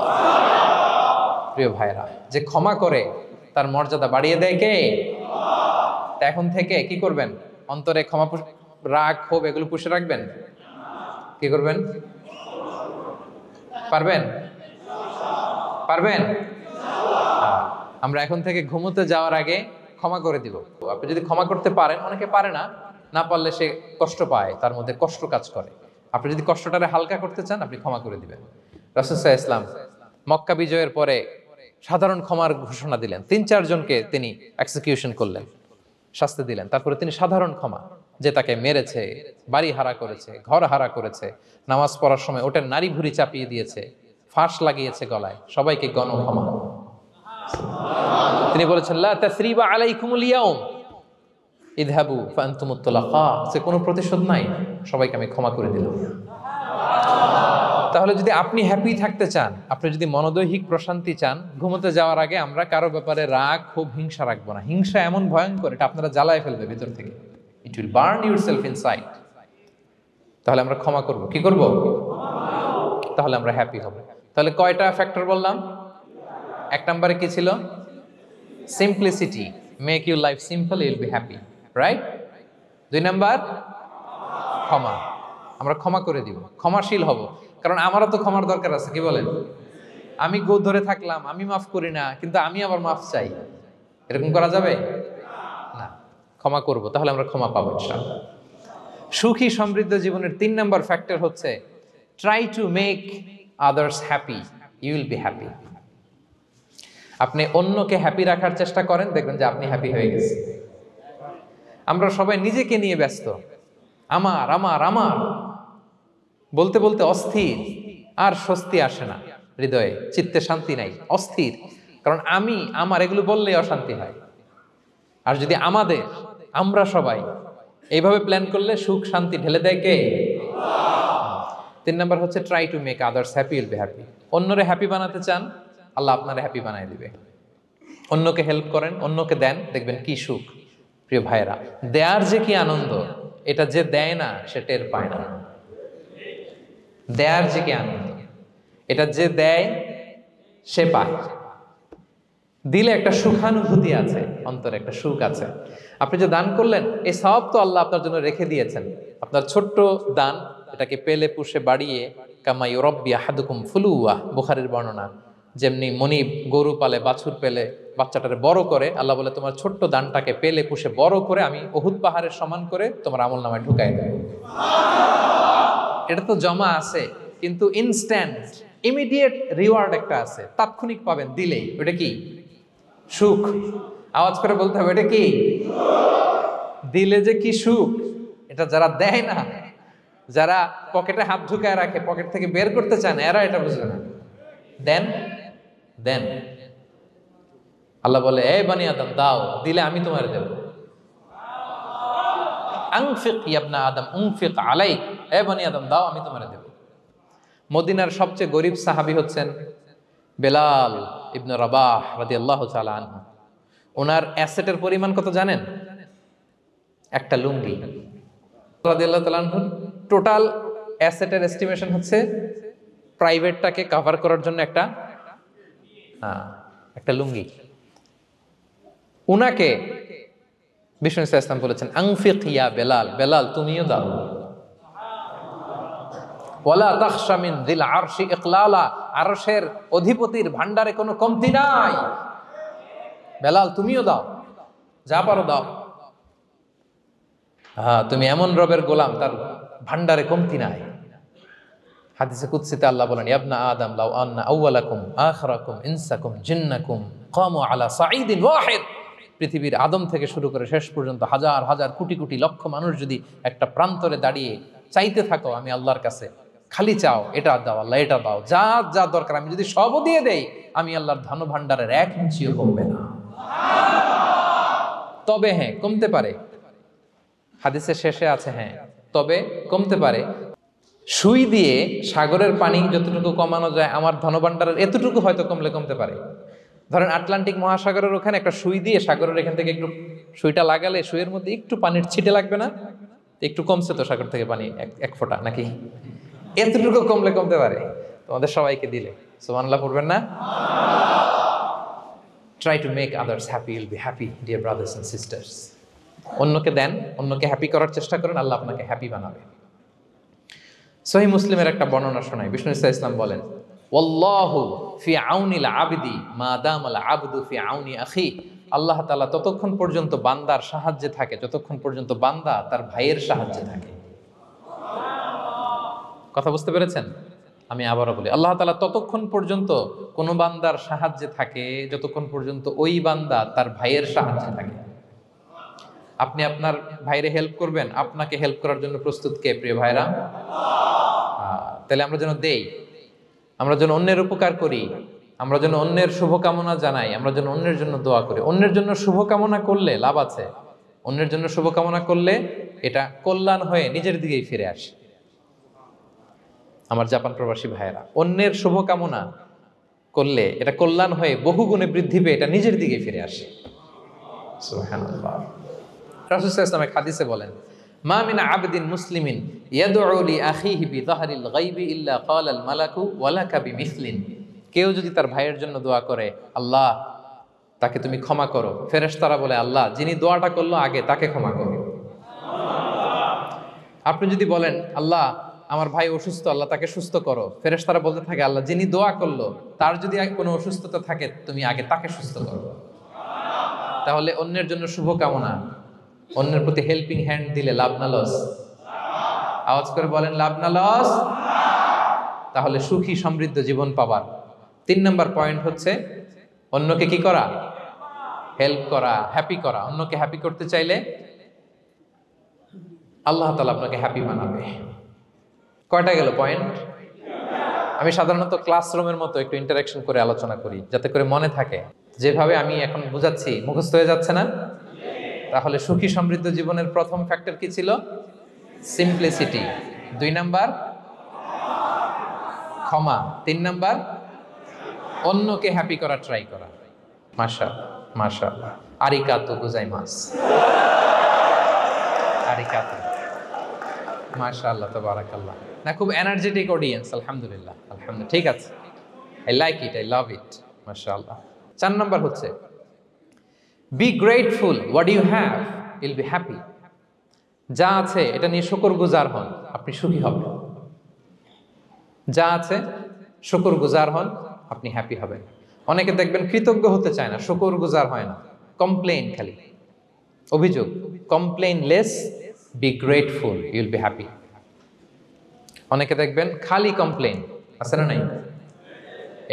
প্রিয় ভাইরা, যে ক্ষমা করে তার মর্যাদা বাড়িয়ে দেয় কে? তা এখন থেকে কি করবেন? অন্তরে ক্ষমা, রাগ, ক্ষোভ এগুলো পুষে রাখবেন। কি করবেন? পারবেন? আমরা এখন থেকে ঘুমোতে যাওয়ার আগে ক্ষমা করে দিব। আপনি যদি ক্ষমা করতে পারেন, অনেকে পারে না, না পারলে সে কষ্ট পায়, তার মধ্যে কষ্ট কাজ করে। আপনি যদি কষ্টটারে হালকা করতে চান, আপনি ক্ষমা করে দিবেন। রাসূল সাল্লাল্লাহু আলাইহি ওয়াসাল্লাম মক্কা বিজয়ের পরে সাধারণ ক্ষমার ঘোষণা দিলেন। 3-4 জনকে তিনি এক্সিকিউশন করলেন, শাস্তি দিলেন। তারপরে তিনি সাধারণ ক্ষমা, যে তাকে মেরেছে, বাড়ি হারা করেছে, ঘর হারা করেছে, নামাজ পড়ার সময় ওটার নারী ভুঁড়ি চাপিয়ে দিয়েছে, ফাঁস লাগিয়েছে গলায়, সবাইকে গণক্ষমা। তিনি বলেছেন লা তাসরিবা আলাইকুমুল ইয়াউম ইযহাবু ফাআনতুমুত তুলাকা, সে কোনো প্রতিশোধ নাই, সবাইকে আমি ক্ষমা করে দিলাম। তাহলে যদি আপনি হ্যাপি থাকতে চান, আপনি যদি মনোদৈহিক প্রশান্তি চান, ঘুমোতে যাওয়ার আগে আমরা কারো ব্যাপারে রাগ, ক্ষোভ, হিংসা রাখবো না। হিংসা এমন ভয়ঙ্কর, এটা আপনারা জ্বালায় ফেলবে ভিতর থেকে। It will burn yourself inside. তাহলে আমরা ক্ষমা করব, কি করব? তাহলে আমরা হ্যাপি হব। তাহলে কয়টা ফ্যাক্টর বললাম? এক নম্বরে কি ছিল? Simplicity, make your life simple, you will be happy, right? 2 number ক্ষমা, আমরা ক্ষমা করে দিব, ক্ষমাশীল হব। কারণ আমারও তো ক্ষমার দরকার আছে, কি বলেন? আমি গো ধরে থাকলাম, আমি মাফ করি না, কিন্তু আমি আবার মাফ চাই, এরকম করা যাবে না। ক্ষমা করব, তাহলে আমরা ক্ষমা পাবো ইনশাআল্লাহ। সুখী সমৃদ্ধ জীবনের 3 নাম্বার ফ্যাক্টর হচ্ছে try to make others happy, you will be happy. আপনি অন্যকে হ্যাপি রাখার চেষ্টা করেন, দেখবেন যে আপনি হ্যাপি হয়ে গেছেন। আমরা সবাই নিজেকে নিয়ে ব্যস্ত, আমার আমার আমার বলতে বলতে অস্থির, আর স্বস্তি আসে না হৃদয়ে, চিত্তে শান্তি নাই, অস্থির। কারণ আমি আমার এগুলো বললেই অশান্তি হয়। আর যদি আমাদের, আমরা সবাই এইভাবে প্ল্যান করলে সুখ শান্তি ঢেলে দেয় কে? 3 নাম্বার হচ্ছে try to make others happy, will be happy. অন্যরে হ্যাপি বানাতে চান, আল্লাহ আপনারে হ্যাপি বানায় দিবে। অন্যকে হেল্প করেন, অন্যকে দেন, দেখবেন কি সুখ। প্রিয় ভাইয়েরা, দেয়ার যে কি আনন্দ, এটা যে দেয় না সে টের পায় না। দেয়ার যে কি আনন্দ, এটা যে দেয় সে পায়। দিলে একটা সুখানুভূতি আছে, অন্তরে একটা সুখ আছে। আপনি যে দান করলেন, এই সওয়াব তো আল্লাহ আপনার জন্য রেখে দিয়েছেন। আপনার ছোট্ট দান, এটাকে পেলে পুষে বাড়িয়ে, কামা ইউরাব্বি আহাদুকুম ফুলুয়া, বুখারীর বর্ণনা, যেমনি মনিব গরু পালে, বাছুর পেলে বাচ্চাটারে বড় করে, আল্লাহ বলে তোমার ছোট্ট দানটাকে পেলে পুষে বড় করে আমি উহুদ পাহাড়ের সমান করে তোমার আমল নামায় ঢুকাই দেব। এটা তো জমা আছে, কিন্তু ইনস্ট্যান্ট ইমিডিয়েট রিওয়ার্ড একটা আছে, তাৎক্ষণিক পাবেন দিলেই। ওটা কি? সুখ। আওয়াজ করে বলতে হবে, এটা কি? দিলে যে কি সুখ, এটা যারা দেয় না, যারা পকেটে হাত ঢুকায় রাখে, পকেট থেকে বের করতে চান, এরা এটা বুঝবে না। দেন দেন, আল্লাহ বলে এ বানি আদম দাও, দিলে আমি তোমার দেব। আনফিক ইয়া আদম উনফিক আলাইক, এ বানি আদম দাও, আমি তোমার দেব। মদিনার সবচেয়ে গরিব সাহাবী হচ্ছেন বেলাল ইবনে রাবাহ রাদিয়াল্লাহু তাআলা আনহু। ওনার অ্যাসেটের পরিমাণ কত জানেন? একটা লুঙ্গি। রাদিয়াল্লাহু তাআলা আনহু টোটাল অ্যাসেটের এস্টিমেশন হচ্ছে প্রাইভেটটাকে কভার করার জন্য একটা লুঙ্গি। উনাকে বিষ্ণু ইসলাম বলেছেন আনফিক ইয়া বেলাল, বেলাল তুমিও দাও। ওয়ালা তাখশা মিন যিল আরশি ইকলালা, আরশের অধিপতির ভান্ডারে কোনো কমতি নাই, বেলাল তুমিও দাও, যা পারো দাও। হ্যাঁ, তুমি এমন রবের গোলাম, তার ভান্ডারে কমতি নাই। হাদিসে কুদসিতে আল্লাহ বলেন ইবনা আদম লাউ আন্না আউওয়ালাকুম আখিরাকুম ইনসাকুম জিন্নাকুম কামু আলা সাঈদিন ওয়াহিদ, পৃথিবীর আদম থেকে শুরু করে শেষ পর্যন্ত হাজার হাজার কোটি কোটি লক্ষ মানুষ যদি একটা প্রান্তরে দাঁড়িয়ে চাইতে থাকো আমি আল্লাহর কাছে, খালি চাও এটা দাও আল্লাহ, এটা দাও, যা যা দরকার আমি যদি সবও দিয়ে দেই, আমি আল্লাহর ধন ভান্ডারের 1 ইঞ্চিও কমবে না। তবে হ্যাঁ, কমতে পারে, হাদিসের শেষে আছে হ্যাঁ তবে কমতে পারে। সুই দিয়ে সাগরের পানি যতটুকু কমানো যায়, আমার ধনভাণ্ডারের এতটুকু হয়তো কমলে কমতে পারে। ধরেন আটলান্টিক মহাসাগরের ওখানে একটা সুই দিয়ে সাগরের এখান থেকে একটু সুইটা লাগালে সুইয়ের মধ্যে একটু পানির ছিটে লাগবে না? একটু কমছে তো সাগর থেকে পানি, এক ফোঁটা নাকি? এতটুকু কমলে কমতে পারে। তোমাদের সবাইকে দিলে সুবহানাল্লাহ পড়বেন না? Try to make others happy, you'll be happy dear brothers and sisters. অন্যকে দেন, অন্যকে হ্যাপি করার চেষ্টা করেন, আল্লাহ আপনাকে হ্যাপি বানাবে। সহিহ মুসলিমের একটা বর্ণনা শোনাই। বিষ্ণু ইসলাম বলেন ওয়াল্লাহু ফি আউনিল আবদি মা দামাল আবদু ফি আউনি আখি, আল্লাহ তাআলা ততক্ষণ পর্যন্ত বান্দার সাহায্যে থাকে যতক্ষণ পর্যন্ত বান্দা তার ভাইয়ের সাহায্যে থাকে। কথা বুঝতে পেরেছেন? আমি আবারও বলি, আল্লাহ তাআলা ততক্ষণ পর্যন্ত কোনো বান্দার সাহায্যে থাকে যতক্ষণ পর্যন্ত ওই বান্দা তার ভাইয়ের সাহায্যে থাকে। আপনি আপনার ভাইরে হেল্প করবেন, আপনাকে হেল্প করার জন্য প্রস্তুত কে প্রিয় ভাইরা? তাহলে আমরা যেন দেই, আমরা যেন অন্যের উপকার করি, আমরা যেন অন্যের শুভকামনা জানাই, আমরা যেন অন্যের জন্য দোয়া করি। অন্যের জন্য শুভকামনা করলে লাভ আছে, অন্যের জন্য শুভকামনা করলে এটা কল্যাণ হয়ে নিজের দিকেই ফিরে আসে। আমার জাপান প্রবাসী ভাইয়েরা, অন্যের শুভকামনা করলে এটা কল্যাণ হয়ে বহু গুণে বৃদ্ধি পেয়ে এটা নিজের দিকে ফিরে আসে। সুবহানাল্লাহ। রাসূল সাল্লাল্লাহু আলাইহি ওয়াসাল্লাম হাদিসে বলেন, মা মিন আবদিন মুসলিমিন ইয়াদউ লি আখিহি বিযাহরিল গায়বি ইল্লা ক্বালাল মালাকু ওয়ালাকা বিমিসলিন। কেউ যদি তার ভাইয়ের জন্য দোয়া করে, আল্লাহ তাকে তুমি ক্ষমা করো, ফেরেশতারা বলে, আল্লাহ যিনি দোয়াটা করলো আগে তাকে ক্ষমা করো। আপনি যদি বলেন, আল্লাহ আমার ভাই অসুস্থ, আল্লাহ তাকে সুস্থ করো, ফেরেশতারা বলতে থাকে, আল্লাহ যিনি দোয়া করলো তার যদি কোনো অসুস্থতা থাকে তুমি আগে তাকে সুস্থ করো। তাহলে অন্যের জন্য শুভকামনা, অন্যের প্রতি হেল্পিং হ্যান্ড দিলে লাভ না লস? আওয়াজ করে বলেন, লাভ না লস? তাহলে সুখী সমৃদ্ধ জীবন পাবার 3 নম্বর পয়েন্ট হচ্ছে অন্যকে কি করা? হেল্প করা, হ্যাপি করা। অন্যকে হ্যাপি করতে চাইলে আল্লাহ তাআলা আপনাকে হ্যাপি বানাবে। কয়টা গেল পয়েন্ট? আমি সাধারণত ক্লাসরুমের মতো একটু ইন্টারাকশন করে আলোচনা করি যাতে করে মনে থাকে। যেভাবে আমি এখন বুঝাচ্ছি মুখস্থ হয়ে যাচ্ছে না? তাহলে সুখী সমৃদ্ধ জীবনের প্রথম ফ্যাক্টর কি ছিল? সিম্পলিসিটি। 2 নাম্বার ক্ষমা। 3 নাম্বার অন্যকে হ্যাপি করা ট্রাই করা। মাশাআল্লাহ মাশাআল্লাহ, আরিকাতু গোজাইমাস, আরিকাতু, মাশাআল্লাহ তাবারাকাল্লাহ। না, খুব এনার্জেটিক অডিয়েন্স, আলহামদুলিল্লাহ আলহামদুলিল্লাহ, ঠিক আছে, I like it, I love it, মাশাআল্লাহ। 4 নাম্বার হচ্ছে be grateful what you have, you'll be happy. যা আছে এটা নিয়ে শুকরগুজার হন, আপনি সুখী হবেন। যা আছে শুকরগুজার হন, আপনি হ্যাপি হবেন। অনেকে দেখবেন কৃতজ্ঞ হতে চায় না, শুকরগুজার হয় না, কমপ্লেইন, খালি অভিযোগ। Complain less, be grateful, Yule be happy. অনেকে দেখবেন খালি কমপ্লেইন, আছে না নাই?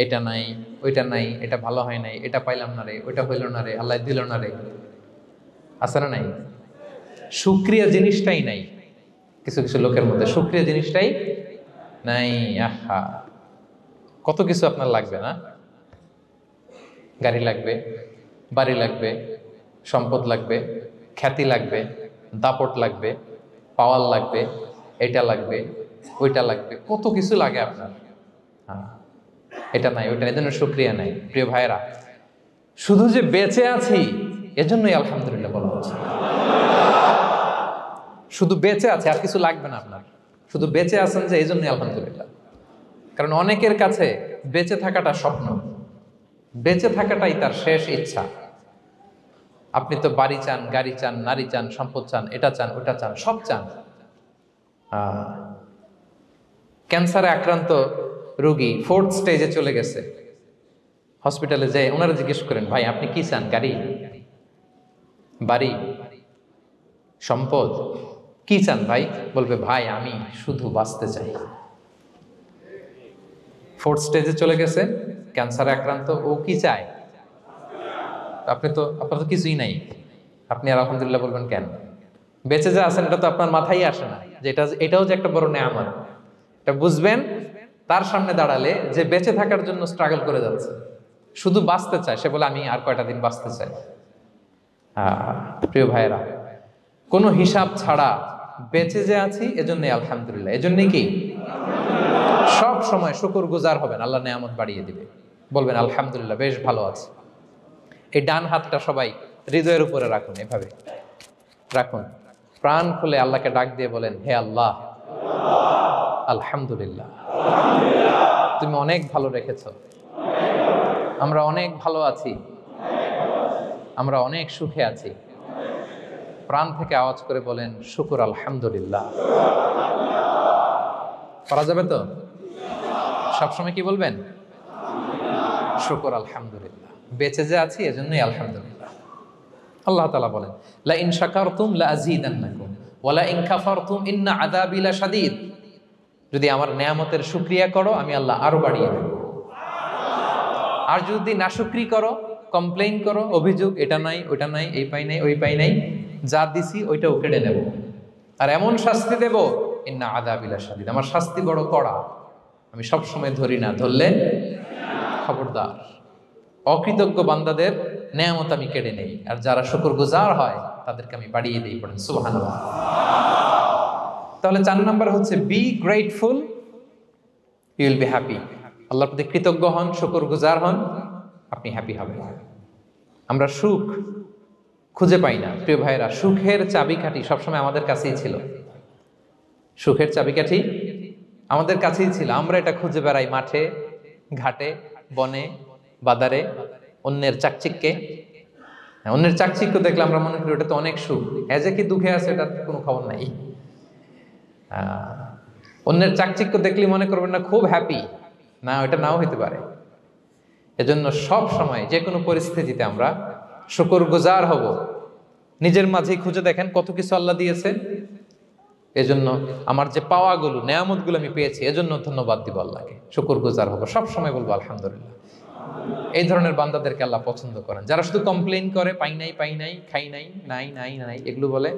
এটা নাই, ওইটা নাই, এটা ভালো হয় নাই, এটা পাইলাম না রে, ওইটা হইল না রে, আল্লাহ দিল না রে, আছে না নাই? শুকরিয়া জিনিসটাই নাই কিছু কিছু লোকের মধ্যে, শুকরিয়া জিনিসটাই নাই। আহা, কত কিছু আপনার লাগবে না? গাড়ি লাগবে, বাড়ি লাগবে, সম্পদ লাগবে, খ্যাতি লাগবে, দাপট লাগবে, পাওয়ার লাগবে, এটা লাগবে, ওইটা লাগবে, কত কিছু লাগে আপনার। হ্যাঁ, এটা নাই, ওইটা, এজন্য শুকরিয়া নাই। প্রিয় ভাইরা, শুধু যে বেঁচে আছি এজন্যই আলহামদুলিল্লাহ বলা হচ্ছে। শুধু বেঁচে আছে, আর কিছু লাগবে না আপনার, শুধু বেঁচে আছেন যে এই জন্যই আলহামদুলিল্লাহ। কারণ অনেকের কাছে বেঁচে থাকাটা স্বপ্ন, বেঁচে থাকাটাই তার শেষ ইচ্ছা। আপনি তো বাড়ি চান, গাড়ি চান, নারী চান, সম্পদ চান, এটা চান, ওটা চান, সব চান। ক্যান্সারে আক্রান্ত রোগী 4th স্টেজে চলে গেছে, হসপিটালে যেয়ে ওনারা জিজ্ঞেস করেন, ভাই আপনি কি চান? গাড়ি, বাড়ি, সম্পদ, কি চান ভাই? বলবে, ভাই আমি শুধু বাঁচতে চাই। 4th স্টেজে চলে গেছে, ক্যান্সারে আক্রান্ত, ও কি চায়? আপনার তো কিছুই নাই, আপনি আর আলহামদুলিল্লাহ বলবেন কেন? বেঁচে যে আছেন এটা তো আপনার মাথায় আসে না যে এটাও যে একটা বড় নেয়ামত। এটা বুঝবেন তার সামনে দাঁড়ালে যে বেঁচে থাকার জন্য স্ট্রাগল করে যাচ্ছে, শুধু বাঁচতে চায়, সে বলে আমি আর কয়টা দিন বাঁচতে চাই। প্রিয় ভাইয়েরা, কোনো হিসাব ছাড়া বেঁচে যে আছি এজন্যই আলহামদুলিল্লাহ। এজন্যই কি সব সময় শুকরগুজার হবেন, আল্লাহ নেয়ামত বাড়িয়ে দিবে, বলবেন আলহামদুলিল্লাহ বেশ ভালো আছে। এই ডান হাতটা সবাই হৃদয়ের উপরে রাখুন, এভাবে রাখুন, প্রাণ খুলে আল্লাহকে ডাক দিয়ে বলেন, হে আল্লাহ আলহামদুলিল্লাহ, তুমি অনেক ভালো রেখেছো, আমরা অনেক ভালো আছি, আমরা অনেক সুখে আছি। প্রাণ থেকে আওয়াজ করে বলেন শুকর আলহামদুলিল্লাহ। পারা যাবে তো? সবসময় কি বলবেন? শুকর আলহামদুলিল্লাহ, বেঁচে যে আছি এজন্যই আলহামদুলিল্লাহ। আল্লাহ তাআলা বলেন, লা ইন শাকারতুম লা আযীদান্নাকুম ওয়া লা ইন কাফারতুম ইন্না আযাবি লাশাদীদ। যদি আমার নেয়ামতের শুকরিয়া করো আমি আল্লাহ আরো বাড়িয়ে দেব, আর যদি নাশুকরি করো, কমপ্লেইন করো, অভিযোগ, এটা নাই, ওইটা নাই, এই পাই নাই, ওই পাই নাই, যা দিছি ওইটাও কেড়ে নেব, আর এমন শাস্তি দেব ইন্না আযাবিলা শাদীদ, আমার শাস্তি বড় কড়া। আমি সব সময় ধরি না, ধরলে খবরদার। অকৃতজ্ঞ বান্দাদের নেয়ামত আমি কেড়ে নেই, আর যারা শুকরগুজার হয় তাদেরকে আমি বাড়িয়ে দিই। পড়েন সুবহানাল্লাহ। তাহলে 4 নাম্বার হচ্ছে be grateful, you will be happy. আল্লাহর প্রতি কৃতজ্ঞ হন, শুকরগুজার হন, আপনি হ্যাপি হবেন। আমরা সুখ খুঁজে পাই না প্রিয় ভাইরা। সুখের চাবিকাঠি সবসময় আমাদের কাছেই ছিল। সুখের চাবিকাঠি আমাদের কাছেই ছিল। আমরা এটা খুঁজে বেড়াই মাঠে, ঘাটে, বনে, বাজারে, অন্যের চাকচিক্যে। অন্যের চাকচিক্য দেখলে আমরা মনে করি ওটা তো অনেক সুখ। এজে কি দুঃখে আছে এটার কোনো খবর নাই। অন্যের চাকচিক্য দেখলে মনে করবেন না খুব হ্যাপি, না, ওটা নাও হইতে পারে। এজন্য সব সময় যে কোনো পরিস্থিতিতে আমরা শুকরগুজার হব। নিজের মাঝেই খুঁজে দেখেন কত কিছু আল্লাহ দিয়েছে। এজন্য আমার যে পাওয়াগুলো, নেয়ামতগুলো আমি পেয়েছি, এজন্য ধন্যবাদ দিব আল্লাহকে, শুকরগুজার হব, সব সময় বলবো আলহামদুলিল্লাহ। এই ধরনের বান্দাদেরকে আল্লাহ পছন্দ করেন। যারা শুধু কমপ্লেইন করে পাই নাই, পাই নাই, খাই নাই, নাই নাই নাই এগুলো বলে,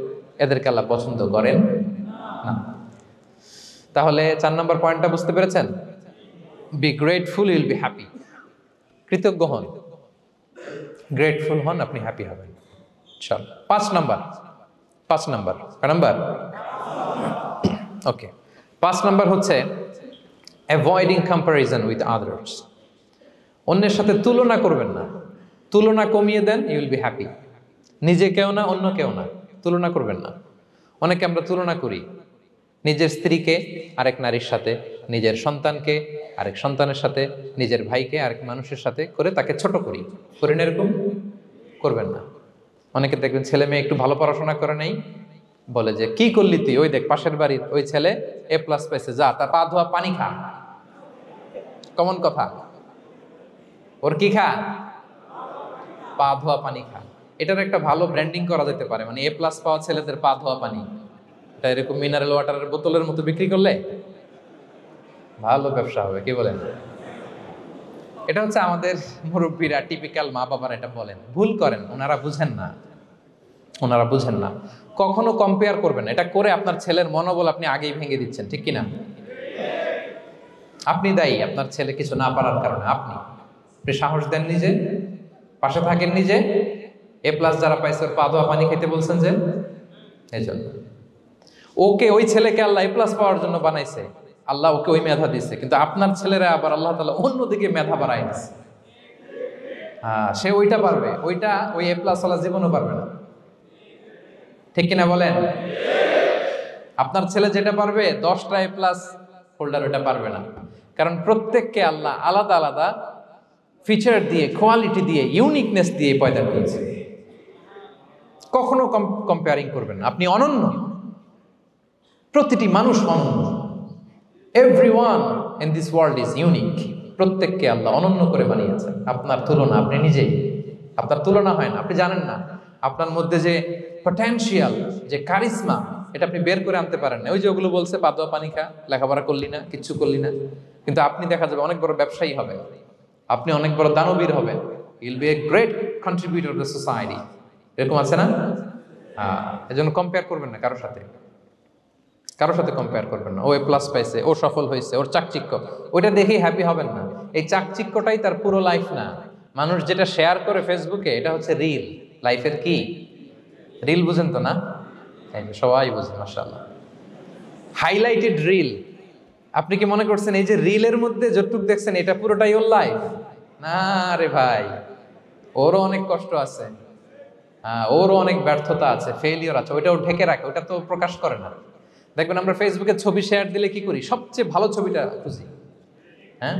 এদেরকে আল্লাহ পছন্দ করেন না। তাহলে 4 নম্বর পয়েন্টটা বুঝতে পেরেছেন? Be grateful, you will be happy. কৃতজ্ঞ হন, গ্রেটফুল হন, আপনি হ্যাপি হবেন। চল 5 নাম্বার। কয় নাম্বার? ওকে, 5 নাম্বার হচ্ছে অ্যাভয়েডিং কম্প্যারিজন উইথ আদার্স। অন্যের সাথে তুলনা করবেন না। তুলনা কমিয়ে দেন, ইউ উইল বি হ্যাপি। নিজে কেউ না, অন্য কেউ না, তুলনা করবেন না। অনেকে আমরা তুলনা করি, নিজের স্ত্রীকে আরেক নারীর সাথে, নিজের সন্তানকে আরেক সন্তানের সাথে, নিজের ভাইকে আরেক মানুষের সাথে করে তাকে ছোট করি। করেন এরকম? করবেন না। অনেকে দেখবেন ছেলে মেয়ে একটু ভালো পড়াশোনা করে নেই, বলে যে কি করলি তুই, ওই দেখ পাশের বাড়ির ওই ছেলে A+ পাইছে, যা তার পা ধোয়া পানি খা। কমন কথা, ওর কি খা? পা ধোয়া পানি খা। এটার একটা ভালো ব্র্যান্ডিং করা যেতে পারে, মানে A+ পাওয়া ছেলেদের পা ধোয়া পানি, এটা এরকম মিনারেল ওয়াটারের বোতলের মতো বিক্রি করলে ভালো ব্যবসা হবে, কি বলেন? এটা হচ্ছে আমাদের মুরব্বীরা, টিপিক্যাল মা বাবারা এটা বলেন, ভুল করেন, ওনারা বুঝেন না। কখনো কম্পেয়ার করবেন না। এটা করে আপনার ছেলের মনোবল আপনি আগেই ভেঙে দিচ্ছেন, ঠিক কিনা? আপনি দায়ী আপনার ছেলে কিছু না পারার কারণে। আপনি সাহস দেন নিজে, পাশে থাকেন নিজে। A+ যারা পাইছে ওর পা ধোয়া পানি খেতে বলছেন যে, এই জন্য ওকে, ওই ছেলেকে আল্লাহ A+ পাওয়ার জন্য বানাইছে, আল্লাহ ওকে ওই মেধা দিচ্ছে, কিন্তু আপনার ছেলেরা আবার আল্লাহ তাআলা অন্যদিকে মেধা বাড়াই দিচ্ছে। সে ওইটা পারবে, ওইটা ওই A+ ওয়ালা জীবনও পারবে না, ঠিক কিনা বলেন? আপনার ছেলে যেটা পারবে 10টা A+ হোল্ডার ওইটা পারবে না। কারণ প্রত্যেককে আল্লাহ আলাদা আলাদা ফিচার দিয়ে, কোয়ালিটি দিয়ে, ইউনিকনেস দিয়ে পয়দা করেছে। কখনো কম্পেয়ারিং করবেন না। আপনি অনন্য, প্রতিটি মানুষ অনন্য। Everyone in this world is unique. প্রত্যেককে আল্লাহ অনন্য করে বানিয়েছেন। আপনার তুলনা আপনি নিজেই, আপনার তুলনা হয় না, আপনি জানেন না। আপনার মধ্যে যে পটেনশিয়াল, যে কারিশমা, এটা আপনি বের করে আনতে পারেন না। ওই যে ওগুলো বলছে পা ধোয়া পানি খা, লেখাপড়া করলি না, কিচ্ছু করলি না, কিন্তু আপনি দেখা যাবে অনেক বড় ব্যবসায়ী হবে, আপনি অনেক বড় দানবীর হবেন। You will be a great contributor to society. এরকম আছে না? এজন্য কম্পেয়ার করবেন না কারোর সাথে কম্পেয়ার করবেন না। ও A+ পাইছে, ও সফল হয়েছে, ওর চাকচিক্য, ওইটা দেখেই হ্যাপি হবেন না। এই চাকচিক্যটাই তার পুরো লাইফ না। মানুষ যেটা শেয়ার করে ফেসবুকে, এটা হচ্ছে রিল। লাইফের কি রিল? বুঝেন তো না? সবাই বুঝেন, মাশাআল্লাহ। Highlighted reel. আপনি কি মনে করছেন এই যে রিলের মধ্যে যতটুকু দেখছেন এটা পুরোটাই ওর লাইফ? না রে ভাই, ওরও অনেক কষ্ট আছে, ওরও অনেক ব্যর্থতা আছে, ফেলিওর আছে, ওইটাও ঢেকে রাখে, ওটা তো প্রকাশ করে না। দেখবেন আমরা ফেসবুকে ছবি শেয়ার দিলে কি করি? সবচেয়ে ভালো ছবিটা খুঁজি, হ্যাঁ,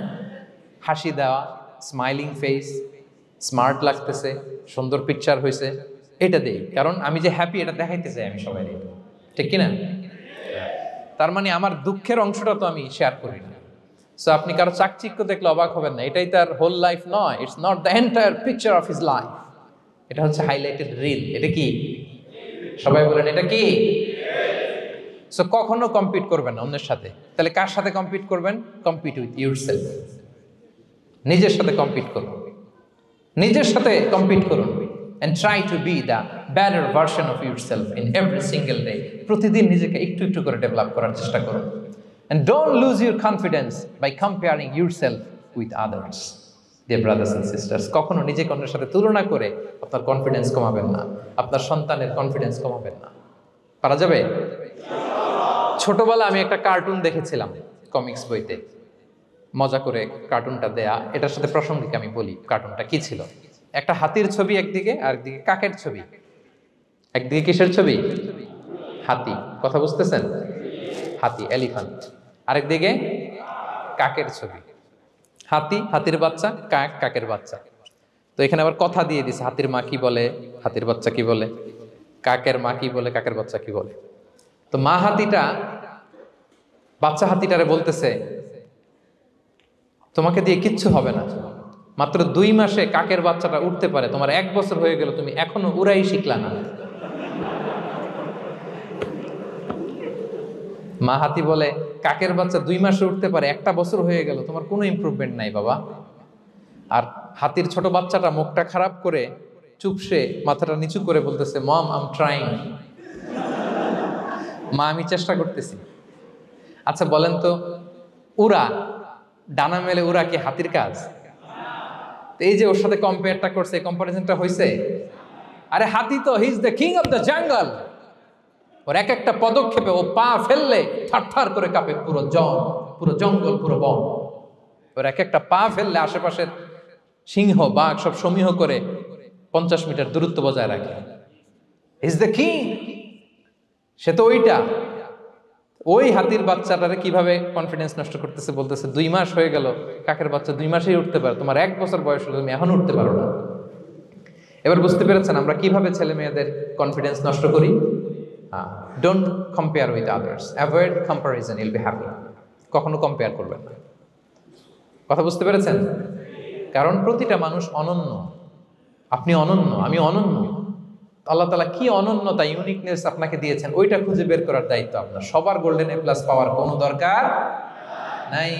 হাসি দেওয়া, স্মাইলিং ফেস, স্মার্ট লাগতেছে, সুন্দর পিকচার হয়েছে, এটা দেই। কারণ আমি যে হ্যাপি এটা দেখাইতে চাই আমি সবাই, ঠিক কিনা? তার মানে আমার দুঃখের অংশটা তো আমি শেয়ার করি না। সো আপনি কারো চাকচিক্য দেখলে অবাক হবেন না, এটাই তার হোল লাইফ নয়। It's not the entire picture of his life. এটা হচ্ছে হাইলাইটেড রিল। এটা কি? সবাই বলেন এটা কি? সো কখনো কম্পিট করবেন না অন্যের সাথে। তাহলে কার সাথে কম্পিট করবেন? Compete with yourself. নিজের সাথে কম্পিট করুন, নিজের সাথে কম্পিট করুন। and try to be the better version of yourself in every single day. প্রতিদিন নিজেকে একটু একটু করে ডেভেলপ করার চেষ্টা করুন। And don't lose your confidence by comparing yourself with others. Dear brothers and sisters, কখনো নিজেকে অন্যের সাথে তুলনা করে আপনার কনফিডেন্স কমাবেন না, আপনার সন্তানের কনফিডেন্স কমাবেন না। পারা যাবে? ছোটবেলা আমি একটা কার্টুন দেখেছিলাম কমিক্স বইতে, মজা করে কার্টুনটা দেয়া। এটার সাথে প্রাসঙ্গিক আমি বলি কার্টুনটা কি ছিল। একটা হাতির ছবি একদিকে, আর একদিকে কাকের ছবি। একদিকে কিসের ছবি? হাতি। কথা বুঝতেছেন? হাতি, এলিফ্যান্ট। আরেকদিকে কাকের ছবি। হাতি, হাতির বাচ্চা, কাক, কাকের বাচ্চা। তো এখানে আবার কথা দিয়ে দিছে, হাতির মা কি বলে, হাতির বাচ্চা কি বলে, কাকের মা কি বলে, কাকের বাচ্চা কি বলে। তো মা হাতিটা বাচ্চা হাতিটারে বলতেছে, তোমাকে দিয়ে কিচ্ছু হবে না, মাত্র 2 মাসে কাকের বাচ্চাটা উঠতে পারে, তোমার 1 বছর হয়ে গেল, তুমি এখনো উড়াই শিখলা না। মা হাতি বলে, কাকের বাচ্চা 2 মাসে উঠতে পারে, 1 বছর হয়ে গেল, তোমার কোনো ইমপ্রুভমেন্ট নাই বাবা। আর হাতির ছোট বাচ্চাটা মুখটা খারাপ করে চুপসে মাথাটা নিচু করে বলতেছে, মম আই এম ট্রাইং, মা আমি চেষ্টা করতেছি। আচ্ছা বলেন তো, উড়া, ডানা মেলে উড়া কি হাতির কাজ? এই যে ওর সাথে কম্পেয়ারটা করছে, কম্পারিজনটা হয়েছে। আরে হাতি তো he is the king of the jungle. ওর এক একটা পদক্ষেপে ও পা ফেললে থারথার করে কাঁপে পুরো জঙ্গল, পুরো বন। ওর এক একটা পা ফেললে আশেপাশের সিংহ, বাঘ সব সমীহ করে 50 মিটার দূরত্ব বজায় রাখে। ইজ দ্য কিং, সে তো ওইটা। ওই হাতির বাচ্চাটারে কিভাবে কনফিডেন্স নষ্ট করতেছে, বলতেছে 2 মাস হয়ে গেল, কাকের বাচ্চা 2 মাসেই উঠতে পারে, তোমার 1 বছর বয়স হলো, তুমি এখন উঠতে পারো না। এবার বুঝতে পেরেছেন আমরা কিভাবে ছেলে মেয়েদের কনফিডেন্স নষ্ট করি? Don't compare with others, avoid comparison, Yule be happy. কখনো কম্পেয়ার করবেন না। কথা বুঝতে পেরেছেন? কারণ প্রতিটা মানুষ অনন্য। আপনি অনন্য, আমি অনন্য। আল্লাহ তাআলা কি অনন্যতা, ইউনিকনেস আপনাকে দিয়েছেন, ওইটা খুঁজে বের করার দায়িত্ব আপনার। সবার গোল্ডেন A+ পাওয়ার কোনো দরকার নাই,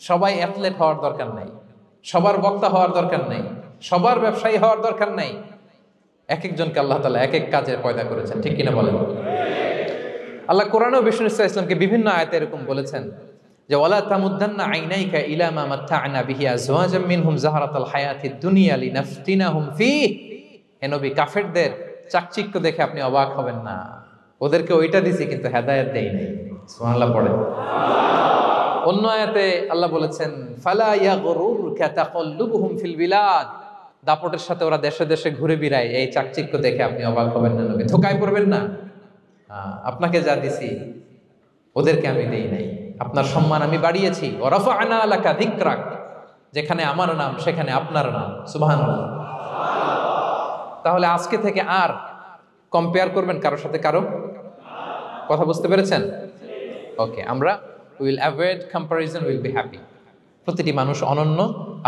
সবাই অ্যাথলেট হওয়ার দরকার নাই, সবার বক্তা হওয়ার দরকার নাই, সবার ব্যবসায়ী হওয়ার দরকার নাই। এক একজনকে আল্লাহ তাআলা এক এক কাজে পয়দা করেছেন, ঠিক কিনা বলেন? আল্লাহ কোরআনেও বিষ্ণু ইসলামকে বিভিন্ন আয়াতে এরকম বলেছেন যে ওয়ালা তামুদ্দান্না আইনাইকা ইলা মা মাত্তা'না বিহি আজওয়াজাম মিনহুম যাহরাতাল হায়াতিদ দুনিয়া লিনাফতিনাহুম ফীহ। হে নবী, কাফেরদের চাকচিক্য দেখে আপনি অবাক হবেন না, ওদেরকে ওইটা দিছি কিন্তু হেদায়েত দেই নাই। সুবহানাল্লাহ পড়ে। অন্য আয়াতে আল্লাহ বলেছেন ফালা ইয়াগরুরকা তাকাল্লুবুহুম ফিল বিলাদ, দাপটের সাথে ওরা দেশে দেশে ঘুরে বেড়ায়, এই চাকচিক্য দেখে আপনি অবাক হবেন না নবী, ধোঁকায় পড়বেন না। আপনাকে যা দিছি ওদেরকে আমি দেই নাই, আপনার সম্মান আমি বাড়িয়েছি। ওয়া রাফা'না লাকা যিকরাক, যেখানে আমার নাম সেখানে আপনার নাম। সুবহানাল্লাহ। তাহলে আজকে থেকে আর কম্পেয়ার করবেন কারোর সাথে কারো? কথা বুঝতে পেরেছেন? ওকে, আমরা will avoid comparison, will be happy. প্রতিটি মানুষ অনন্য,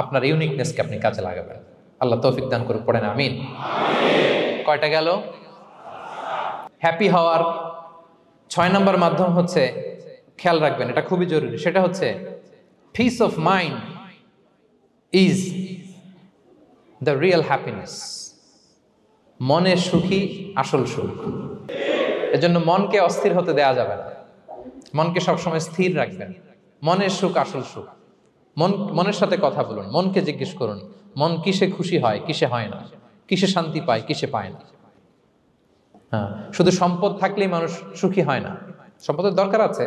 আপনার ইউনিকনেসকে আপনি কাজে লাগাবেন। আল্লাহ তৌফিক দান করুন, পড়েন আমিন। কয়টা গেল? হ্যাপি হওয়ার 6 নম্বর মাধ্যম হচ্ছে, খেয়াল রাখবেন এটা খুবই জরুরি, সেটা হচ্ছে piece of mind is the real happiness. মনের সুখী আসল সুখ। এজন্য মনকে অস্থির হতে দেয়া যাবে না, মনকে সবসময় স্থির রাখবেন। মনের সুখ আসল সুখ। মনের সাথে কথা বলুন, মনকে জিজ্ঞেস করুন মন কিসে খুশি হয়, কিসে হয় না, কিসে শান্তি পায়, কিসে পায় না। শুধু সম্পদ থাকলেই মানুষ সুখী হয় না, সম্পদের দরকার আছে।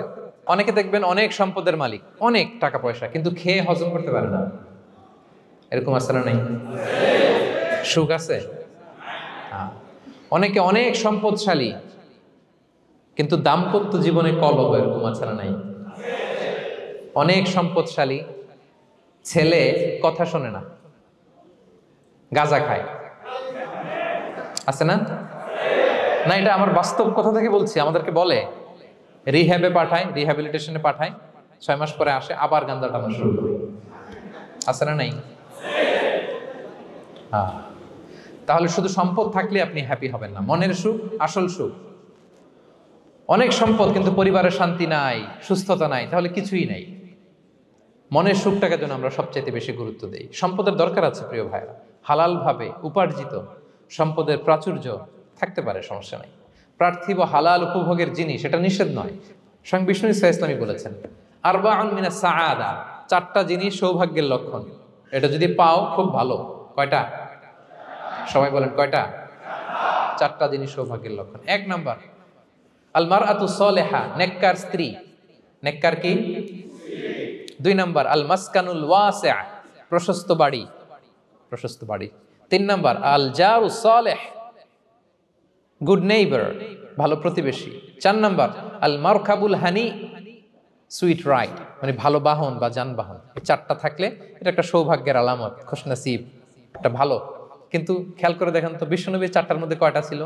অনেকে দেখবেন অনেক সম্পদের মালিক, অনেক টাকা পয়সা, কিন্তু খেয়ে হজম করতে পারে না। এরকম আছে না? নাই? সুখ আছে? অনেকে অনেক সম্পদশালী কিন্তু দাম্পত্য জীবনে কলহ, এরকম আছে না? নাই? অনেক সম্পদশালী ছেলে কথা শোনে না, গাঁজা খায়, আছে না? না, এটা আমার বাস্তব কথা থেকে বলছি। আমাদেরকে বলে রিহ্যাবে পাঠায়, রিহ্যাবিলিটেশনে পাঠায়, 6 মাস পরে আসে আবার গাঁজা টানা শুরু করে। আছে না? নাই? তাহলে শুধু সম্পদ থাকলে আপনি হ্যাপি হবেন না। মনের সুখ আসল সুখ। অনেক সম্পদ কিন্তু পরিবারের শান্তি নাই, সুস্থতা নাই, তাহলে কিছুই নাই। মনের সুখটাকে যেন আমরা সবচাইতে বেশি গুরুত্ব দেই। সম্পদের দরকার আছে প্রিয় ভাইরা, হালাল ভাবে উপার্জিত সম্পদের প্রাচুর্য থাকতে পারে, সমস্যা নাই। পার্থিব হালাল উপভোগের জিনিস, এটা নিষেধ নয়। স্বয়ং বিষ্ণু ইসলামী বলেছেন আরবাউন মিনাস সাআদা, 4টা জিনিস সৌভাগ্যের লক্ষণ, এটা যদি পাও খুব ভালো। কয়টা? সবাই বলেন কয়টা? 4টা জিনিস সৌভাগ্যের লক্ষণ। 1 নাম্বার আল মারআতু সালেহা, নেককার স্ত্রী। নেককার কি? 2 নাম্বার আল মাসকানুল ওয়াসিআ, প্রশস্ত বাড়ি, প্রশস্ত বাড়ি। 3 নাম্বার আল জারু সালেহ, গুড নেইবার, ভালো প্রতিবেশী। 4 নাম্বার আল মারকাবুল হানি, সুইট রাইড, মানে ভালো বাহন বা যানবাহন। এই 4টা থাকলে এটা একটা সৌভাগ্যের আলামত, খুশনসিব, এটা ভালো। কিন্তু খেয়াল করে দেখেন তো বিশ্বনবীর 4টার মধ্যে কয়টা ছিল?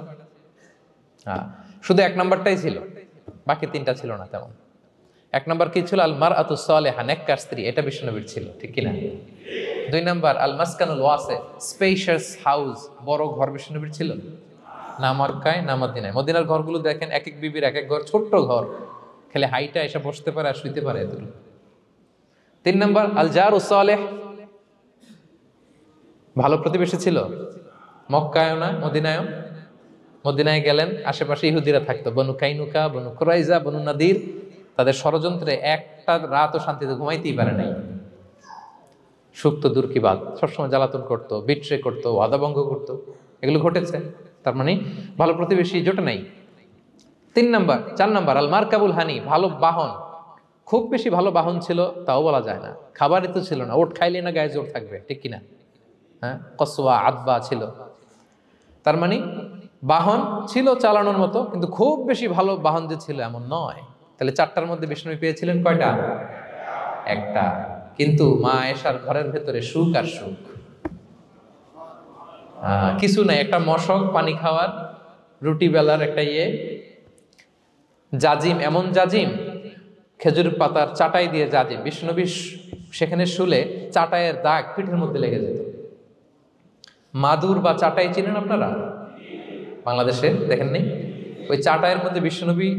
শুধু 1 নাম্বারটাই ছিল, বাকি 3টা ছিল না তেমন। 1 নাম্বার কি ছিল? আল মারআতু সালেহা, নেককার স্ত্রী, এটা বিশ্বনবীর ছিল, ঠিক কিনা? 2 নাম্বার আল মাসকানুল ওয়াসি, স্পেশিয়াস হাউস, বড় ঘর, বিশ্বনবীর ছিল না মক্কায় না মদিনায়। মদিনার ঘরগুলো দেখেন এক এক বিবির এক এক ঘর, ছোট্ট ঘর, খেলে হাইটা এসে বসতে পারে আর শুইতে পারে এতটুকু। 3 নাম্বার আল জারু সালেহ, ভালো প্রতিবেশী ছিল, মক্কায়ও না মদিনায়ও। মদিনায় গেলেন, আশেপাশে ইহুদিরা থাকতো, বনু কাইনুকা, বনু কুরাইজা, বনু নাদির। তাদের ষড়যন্ত্রে একটা রাতও শান্তিতে ঘুমাইতেই পারে নাই। সুক্ত দূর কি বাদ, সবসময় জ্বালাতন করতো, বিট্রে করতো, ওয়াদাভঙ্গ করতো, এগুলো ঘটেছে। তার মানে ভালো প্রতিবেশী জোটে নাই। 4 নাম্বার আল মারকাবুল হানি, ভালো বাহন। খুব বেশি ভালো বাহন ছিল তাও বলা যায় না, খাবারই তো ছিল না, ওট খাইলে না গায়ে জোর থাকবে, ঠিক কিনা? হ্যাঁ, কসওয়া আদবা ছিল। তার মানে বাহন ছিল চালানোর মতো, কিন্তু খুব বেশি ভালো বাহন যে ছিল এমন নয়। তাহলে 4টার মধ্যে বিষ্ণু পেয়েছিলেন কয়টা? 1টা। কিন্তু মা আয়েশার ঘরের ভেতরে সুখ আর সুখ, কিছু নাই। একটা মশক, পানি খাওয়ার, রুটি বেলার একটা জাজিম, এমন জাজিম, খেজুর পাতার চাটাই দিয়ে জাজিম। বিষ্ণুনবী সেখানে শুলে চাটাইয়ের দাগ পিঠের মধ্যে লেগে যেত। মাদুর বা চাটাই চিনেন আপনারা? বাংলাদেশে দেখেননি? ওই চাটাইয়ের মধ্যে বিষ্ণুনবী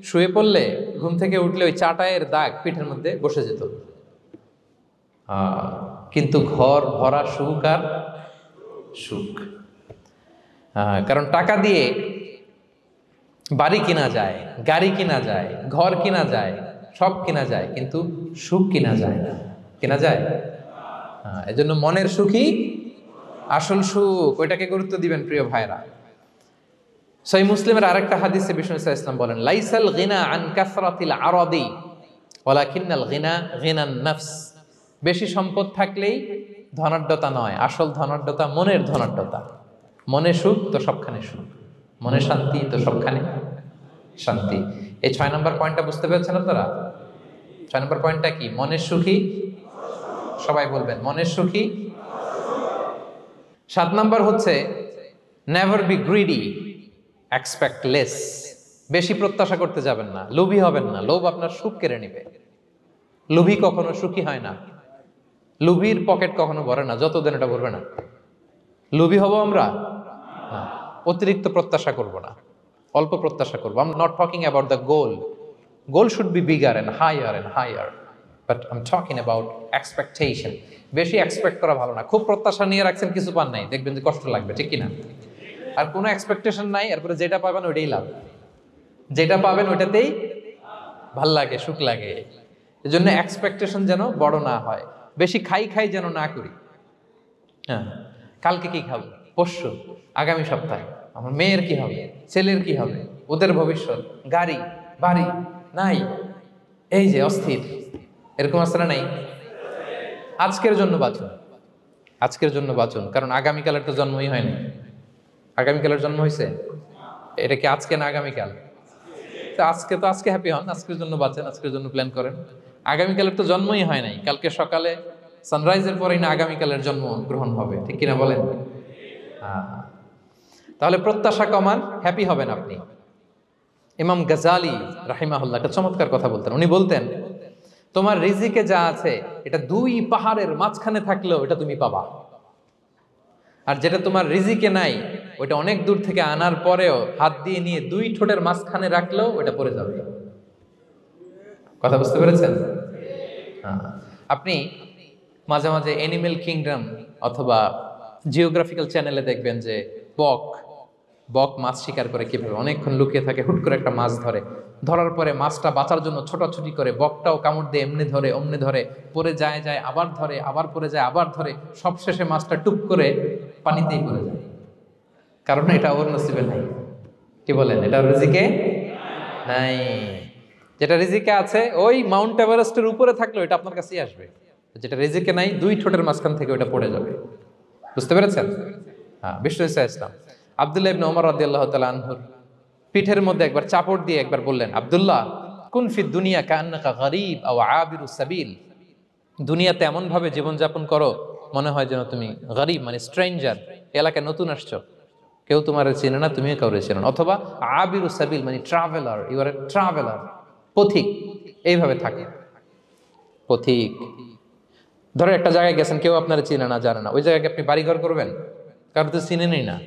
শুয়ে পড়লে ঘুম থেকে উঠলে ওই চাটাইয়ের দাগ পিঠের মধ্যে বসে যেত। কিন্তু ঘর ভরা সুখ আর সুখ। কারণ টাকা দিয়ে বাড়ি কিনা যায়, গাড়ি কিনা যায়, ঘর কিনা যায়, সব কিনা যায়, কিন্তু সুখ কিনা যায় না। কিনা যায়? এজন্য মনের সুখই আসল সুখ, ওইটাকে গুরুত্ব দিবেন প্রিয় ভাইরা। সহিহ মুসলিমের আরেকটা হাদিসে বিষ্ণু ইসলাম বলেন লাইসাল গিনা আন কাসরাতিল আরাদি ওয়ালাকিন্নাল গিনা গিনান নফস। বেশি সম্পদ থাকলেই ধনাঢ্যতা নয়, আসল ধনাঢ্যতা মনের ধনাঢ্যতা। মনে সুখ তো সবখানে সুখ, মনে শান্তি তো সবখানে শান্তি। এই 6 নম্বর পয়েন্টটা বুঝতে পেরেছেন আপনারা? 6 নম্বর পয়েন্টটা কি? মনের সুখী, সবাই বলবেন মনের সুখী। 7 নম্বর হচ্ছে never be greedy, expect less. বেশি প্রত্যাশা করতে যাবেন না, লোভী হবেন না। লোভ আপনার সুখ কেড়ে নেবে। লোভী কখনো সুখী হয় না, লোভীর পকেট কখনো ভরে না যতদিন এটা ভরবে না। লোভী হব আমরা না, অতিরিক্ত প্রত্যাশা করব না, অল্প প্রত্যাশা করবো। I am not talking about the goal, goal should be bigger and higher, but I am talking about expectation. বেশি এক্সপেক্ট করা ভালো না। খুব প্রত্যাশা নিয়ে রাখছেন, কিছু পান নাই, দেখবেন যে কষ্ট লাগবে, ঠিক কিনা? আর কোনো এক্সপেকটেশন নাই, এরপরে যেটা পাবেন ওইটাই লাভ, যেটা পাবেন ওইটাতেই ভাল লাগে, সুখ লাগে। এই জন্য এক্সপেকটেশন যেন বড় না হয়, বেশি খাই যেন না করি। হ্যাঁ, কালকে কি খাবো, পরশু, আগামী সপ্তাহে আমার মেয়ের কি হবে, ছেলের কি হবে, ওদের ভবিষ্যৎ, গাড়ি বাড়ি নাই, এই যে অস্থির, এরকম আসলে নাই। আজকের জন্য বাঁচুন, আজকের জন্য বাঁচুন, কারণ আগামীকালের তো জন্মই হয়নি। আগামীকালের জন্ম হয়েছে, এটা কি আজকে না আগামীকাল? তো আজকে হ্যাপি হন, আজকের জন্য বাঁচেন, আজকের জন্য প্ল্যান করেন। আগামীকালের তো জন্মই হয় নাই, কালকে সকালে সানরাইজের পরেই না আগামীকালের জন্ম গ্রহণ হবে, ঠিক কিনা বলেন? তাহলে প্রত্যাশা কমান, হ্যাপি হবেন আপনি। ইমাম গাজালি রাহিমাহুল্লাহ একটা চমৎকার কথা বলতেন। উনি বলতেন, তোমার রিজিকে যা আছে এটা 2 পাহাড়ের মাঝখানে থাকলেও এটা তুমি পাবা, আর যেটা তোমার রিজিকে নাই ওইটা অনেক দূর থেকে আনার পরেও হাত দিয়ে নিয়ে 2 ঠোঁটের মাঝখানে রাখলেও ওটা পড়ে যাবে। কথা বুঝতে পেরেছেন? আপনি মাঝে মাঝে অ্যানিমেল কিংডম অথবা জিওগ্রাফিক্যাল চ্যানেলে দেখবেন যে বক বক মাছ শিকার করে কিভাবে, অনেকক্ষণ লুকিয়ে থাকে, হুট করে একটা মাছ ধরে, ধরার পরে মাছটা বাঁচার জন্য ছোটাছুটি করে, বকটাও কামড় দিয়ে এমনি ধরে অমনি ধরে, পরে যায় যায় আবার ধরে, আবার পরে যায় আবার ধরে, সবশেষে মাছটা টুপ করে পানিতেই পড়ে যায়, কারণ এটা ওর নসিবে নাই। কি বলেন, এটা রিজিকে নাই। যেটা রিজিকে আছে ওই মাউন্ট এভারেস্টের উপরে থাকলেও এটা আপনার কাছেই আসবে, যেটা রিজিকে নাই 2 ঠোঁটের মাঝখান থেকে ওটা পড়ে যাবে। বুঝতে পেরেছেন? হ্যাঁ, বিষ্ণু ইসা ইসলাম আব্দুল্লাহ ইবনে ওমর রাদিয়াল্লাহু তাআলা আনহুর পিঠের মধ্যে একবার চাপড় দিয়ে একবার বললেন, আব্দুল্লাহ কুন ফি দুনিয়া কান্নাকা গরীব আও আবিরুস সাবিল, দুনিয়াতে এমন ভাবে জীবনযাপন করো মনে হয় যেন তুমি গরীব মানে স্ট্রেঞ্জার, এলাকায় নতুন আসছো, কেউ তোমার চেনে না, তুমিও কাউরে চেনো না, অথবা আবিরুস সাবিল মানে traveller, you are a traveller, পথিক, এইভাবে থাকে। পথিক, ধরো একটা জায়গায় গেছেন, কেউ আপনার চিনে না জানে না, ওই জায়গায় আপনি বাড়িঘর করবেন? কারণ তো চিনেনই না,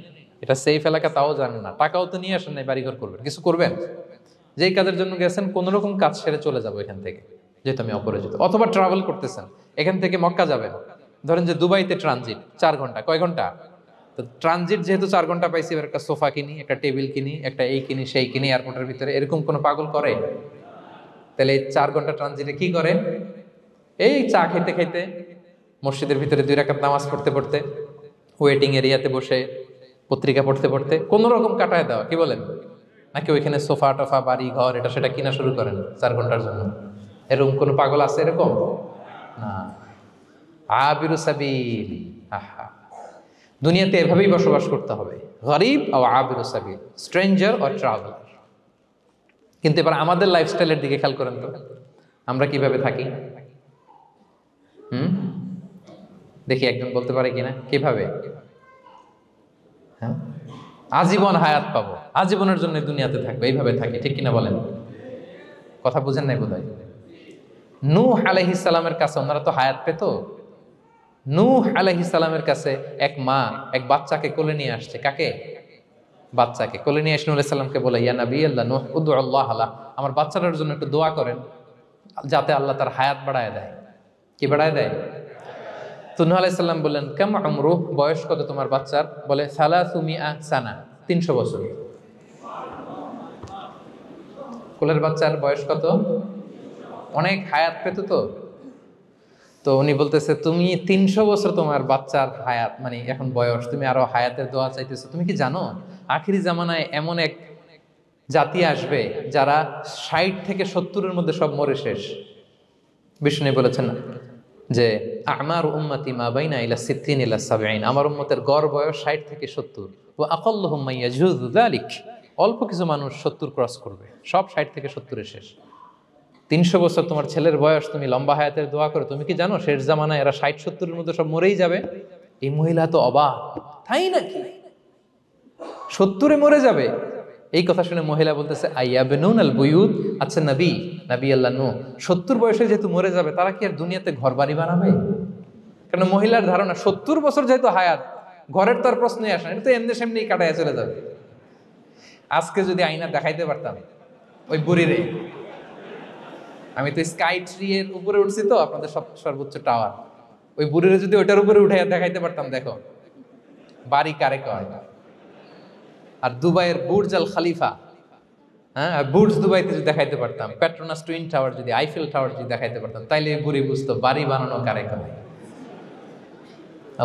এটা সেফ এলাকা তাও জানেন না, টাকাও তো নিয়ে আসেন নাই বাড়িঘর করবেন, কিছু করবেন? যেই কাজের জন্য গেছেন কোন রকম কাজ সেরে চলে যাবো এখান থেকে, যেহেতু আমি অপরিচিত। অথবা ট্রাভেল করতেছেন, এখান থেকে মক্কা যাবেন, ধরেন যে দুবাইতে ট্রানজিট 4 ঘন্টা, কয় ঘন্টা? তো ট্রানজিট যেহেতু 4 ঘন্টা পাইছি, এবার একটা সোফা কিনি, একটা টেবিল কিনি, একটা এই কিনি সেই কিনি এয়ারপোর্টের ভিতরে, এরকম কোনো পাগল করে? তাহলে এই 4 ঘন্টা ট্রানজিটে কি করে? এই চা খেতে খেতে, মসজিদের ভিতরে 2 রাকাত নামাজ পড়তে পড়তে, ওয়েটিং এরিয়াতে বসে পত্রিকা পড়তে পড়তে কোন রকম কাটায় দেওয়া। কি বলেন? নাকি ওইখানে সোফা টোফা বাড়ি ঘর এটা সেটা কিনা শুরু করেন 4 ঘন্টার জন্য? এরকম কোন পাগল আছে এরকম? না। আবিরু সাবিল, আহা, দুনিয়াতে এভাবেই বসবাস করতে হবে, গরিব ও আবিরু সাবিল, স্ট্রেঞ্জার ও ট্রাভেলার। কিন্তু এবার আমাদের লাইফস্টাইলের দিকে খেয়াল করেন তো, আমরা কিভাবে থাকি? দেখি একজন বলতে পারে কিনা কিভাবে? হ্যাঁ, আজীবন হায়াত পাবো, আজীবনের জন্য দুনিয়াতে থাকবে, এইভাবে থাকি, ঠিক কিনা বলেন? কথা বুঝেন নাই বোধহয়। নূহ আলাইহিস সালামের কাছে ওনারা তো হায়াত পেত। নূহ আলাইহিস সালামের কাছে এক মা এক বাচ্চাকে কোলে নিয়ে আসছে। কাকে? বাচ্চাকে কোলে নিয়ে এসে নূহ আলাইহিস সালামকে বলে, ইয়া নবী আল্লাহ নূহ উদউ আল্লাহ আলা, আমার বাচ্চাটার জন্য একটু দোয়া করেন যাতে আল্লাহ তার হায়াত বাড়ায় দেয়। কি বাড়ায় দেয়? তো নূহ আলাইহিস সালাম বললেন, কাম আমরু, বয়স কত তোমার বাচ্চার? বলে সালাসুমিআ সানা, 300 বছর। কোলের বাচ্চার বয়স কত? অনেক হায়াত পেত তো। তো উনি বলতেছে, তুমি 300 বছর তোমার বাচ্চার হায়াত, মানে এখন বয়স, তুমি আরো হায়াতের দোয়া চাইতেছো। তুমি কি জানো আখিরি জামানায় এমন এক জাতি আসবে যারা 60 থেকে 70-এর মধ্যে সব মরে শেষ। বিষ্ণু বলেছেন যে আমার উম্মতি মা বাইনা ইলা 60 ইলা 70, আমার উম্মতের গড় বয়স 60 থেকে 70। ও আকাল্লুহুম মাইয়াজুযু যালিক, অল্প কিছু মানুষ 70 ক্রস করবে, সব 60 থেকে 70-এ শেষ। 300 বছর তোমার ছেলের বয়স, তুমি লম্বা হায়াতের দোয়া করো, তুমি কি জানো শেষ জামানায় এরা 60-70-এর মধ্যে সব মরেই যাবে? এই মহিলা তো অবাক, তাই নাকি 70-এ মরে যাবে? এই কথা শুনে মহিলা বলতেছে, আইয়াবনুন আল বুয়ুত, আচ্ছা নবী, নবী আল্লাহ নূহ 70 বয়সে যেহেতু মরে যাবে, তারা কি আর দুনিয়াতে ঘর বাড়ি বানাবে? কারণ মহিলার ধারণা 70 বছর যেহেতু হায়াত, ঘরের তার প্রশ্নই আসে না, এটা তো এমনি সেমনি কাটায় চলে যাবে। আজকে যদি আইনা দেখাইতে পারতাম ওই বুড়িরে, আমি তো স্কাই ট্রি এর উপরে উঠছি তো, আপনাদের সর্বোচ্চ টাওয়ার, ওই বুড়িরে যদি ওইটার উপরে উঠে দেখাইতে পারতাম, দেখো বাড়ি কারে কয়। আর দুবাইয়ের বুর্জ আল খালিফা, হ্যাঁ, আর বুর্জ দুবাইতে যদি দেখাইতে পারতাম, পেট্রোনাস টুইন টাওয়ার যদি, আইফেল টাওয়ার যদি দেখাইতে পারতাম, তাইলে এই বুড়ি বুঝতো বাড়ি বানানো কারে কয়।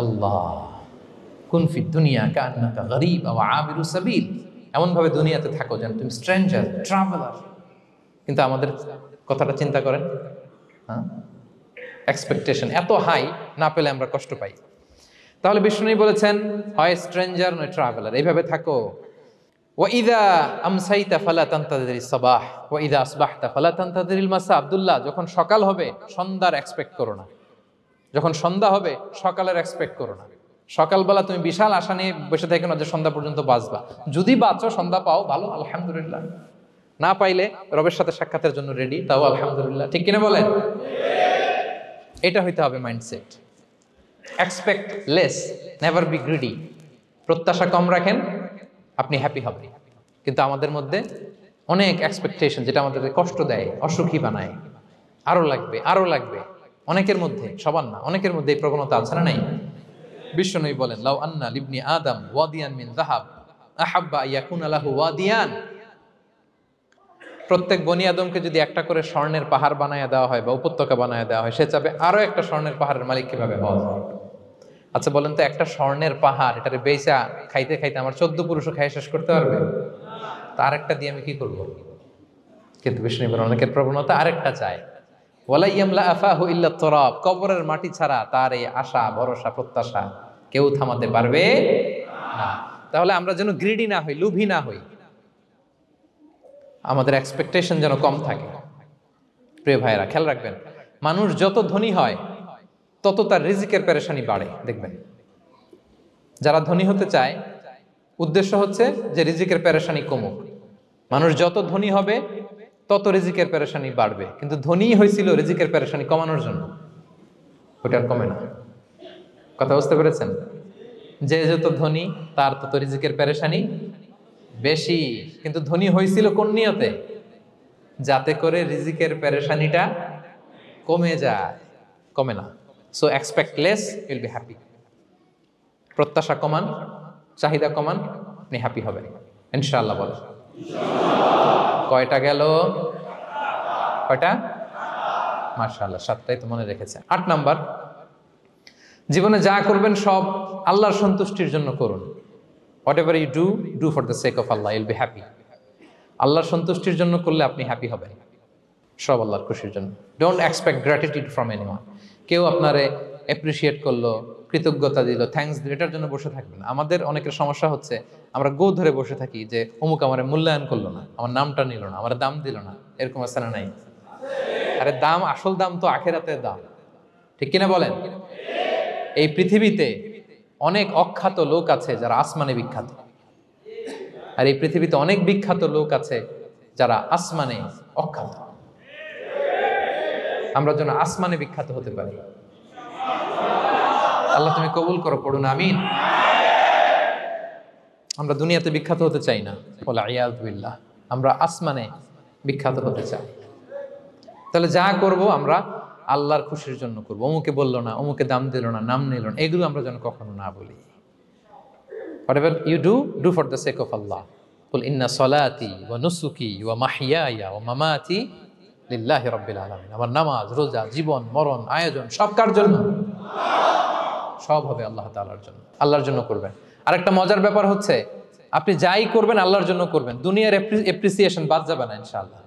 আল্লাহ, কুন ফি দুনিয়া কান্নাকা গরীব আও আবিরু সাবিল, এমন ভাবে দুনিয়াতে থাকো যেন তুমি স্ট্রেঞ্জার, ট্রাভেলার। কিন্তু আমাদের কথাটা চিন্তা করেন, হ্যাঁ, এক্সপেকটেশন এত হাই, না পেলে আমরা কষ্ট পাই। তাহলে বিষ্ণু বলেছেন, হয় স্ট্রেঞ্জার নয় ট্রাভেলার, এইভাবে থাকো। ওয়াইদা আমসাইতা ফালা তানতাযিরিস সাবাহ ওয়াইদা আসবাহতা ফালা তানতাযিরিল মাসা। আব্দুল্লাহ, যখন সকাল হবে সন্ধ্যার এক্সপেক্ট করো না, যখন সন্ধ্যা হবে সকালের এক্সপেক্ট করো না। সকালবেলা তুমি বিশাল আশা নিয়ে বসে থেকে না যে সন্ধ্যা পর্যন্ত বাঁচবা। যদি বাঁচো, সন্ধ্যা পাও, ভালো, আলহামদুলিল্লাহ। না পাইলে রবের সাথে সাক্ষাতের জন্য রেডি, তাও আলহামদুলিল্লাহ। ঠিক কিনা বলেন? এটা হইতে হবে mindset. Expect less, never be greedy. প্রত্যাশা কম রাখেন, আপনি হ্যাপি হবেন। কিন্তু আমাদের মধ্যে অনেক এক্সপেকটেশন, যেটা আমাদেরকে কষ্ট দেয়, অসুখী বানায়, আরো লাগবে আরো লাগবে। অনেকের মধ্যে, সবার না, অনেকের মধ্যে এই প্রবণতা আছে না নাই? বিশ্বনবী বলেন, লাউ আন্না লিবনি আদম ওয়াদিয়ান মিন যাহাব আহাব্বা ইয়াকুনা লাহু ওয়াদিয়ান, প্রত্যেক বনি আদমকে যদি একটা করে স্বর্ণের পাহাড় বানায় দেওয়া হয় বা উপত্যকা বানায় দেওয়া হয়, সে চাবে আরো একটা স্বর্ণের পাহাড়ের মালিক কিভাবে হওয়া যায়। আচ্ছা বলেন তো, একটা স্বর্ণের পাহাড় এটারে বেচা খাইতে খাইতে আমার 14 পুরুষও খাই শেষ করতে পারবে? তার একটা দিয়ে আমি কি করব? কিন্তু বিষ্ণু বলেন অনেকের প্রবণতা আরেকটা চায়, ওয়ালা ইয়ামলা আফাহু ইল্লা তুরাব, কবরের মাটি ছাড়া তার এই আশা ভরসা প্রত্যাশা কেউ থামাতে পারবে না। তাহলে আমরা যেন গ্রিডি না হই, লোভী না হই, আমাদের এক্সপেকটেশন যেন কম থাকে। প্রিয় ভাইয়েরা, খেয়াল রাখবেন, মানুষ যত ধনী হয় তত তার রিজিকের পেরেশানি বাড়ে। দেখবেন যারা ধনী হতে চায় উদ্দেশ্য হচ্ছে যে রিজিকের পেরেশানি কমুক। মানুষ যত ধনী হবে তত রিজিকের পেরেশানি বাড়বে, কিন্তু ধনী হয়েছিল রিজিকের পেরেশানি কমানোর জন্য, ওটা আর কমে না। কথা বুঝতে পেরেছেন? যে যত ধনী তার তত রিজিকের পেরেশানি বেশি, কিন্তু ধনী হয়েছিল কোন নিয়তে? যাতে করে রিজিকের পেরেশানিটা কমে যায়, কমে না। So expect less, will be happy. প্রত্যাশা কমান, চাহিদা কমান, আপনি হ্যাপি হবেন ইনশাআল্লাহ। বলেন কয়টা গেল? কয়টা? মাশাআল্লাহ, 7টাই তো মনে রেখেছেন। 8 নাম্বার, জীবনে যা করবেন সব আল্লাহর সন্তুষ্টির জন্য করুন। Whatever you do, do for the sake of Allah, you'll be happy. আল্লাহর সন্তুষ্টির জন্য করলে আপনি হ্যাপি হবেন, সব আল্লাহর খুশির জন্য। Don't expect gratitude from anyone. কেউ আপনারে অ্যাপ্রিসিয়েট করলো, কৃতজ্ঞতা দিল, থ্যাঙ্কস দিল, এটার জন্য বসে থাকবেন। আমাদের অনেকের সমস্যা হচ্ছে আমরা গো ধরে বসে থাকি যে অমুক আমার মূল্যায়ন করলো না, আমার নামটা নিল না, আমার দাম দিল না। এরকম আছে না নাই? আরে দাম, আসল দাম তো আখিরাতের দাম, ঠিক কিনা বলেন? এই পৃথিবীতে অনেক অখ্যাত লোক আছে যারা আসমানে বিখ্যাত, আর এই পৃথিবীতে অনেক বিখ্যাত লোক আছে যারা আসমানে অখ্যাত। আমরা যেন আসমানে বিখ্যাত হতে পারি। আল্লাহ তুমি কবুল করো, পড়ুন আমিন। আমরা দুনিয়াতে বিখ্যাত হতে চাই না, বলে আয়াযু বিল্লাহ, আমরা আসমানে বিখ্যাত হতে চাই। তাহলে যা করব আমরা আল্লাহর খুশির জন্য করব। অমুকে বললো না, অমুকে দাম দিল না, নাম নিল না, এগুলো আমরা যেন কখনো না বলি। Whatever you do, do for the sake of Allah. Qul inna salati wa nusuki wa mahyaya wa mamati লিল্লাহি রাব্বিল আলামিন। আমার নামাজ, রোজা, জীবন, মরণ, আয়োজন সব কার জন্য? সব হবে আল্লাহ তাআলার জন্য, আল্লাহর জন্য করবেন। আরেকটা মজার ব্যাপার হচ্ছে, আপনি যাই করবেন আল্লাহর জন্য করবেন। দুনিয়ার এপ্রিসিয়েশন বাদ যাবে না ইনশাআল্লাহ।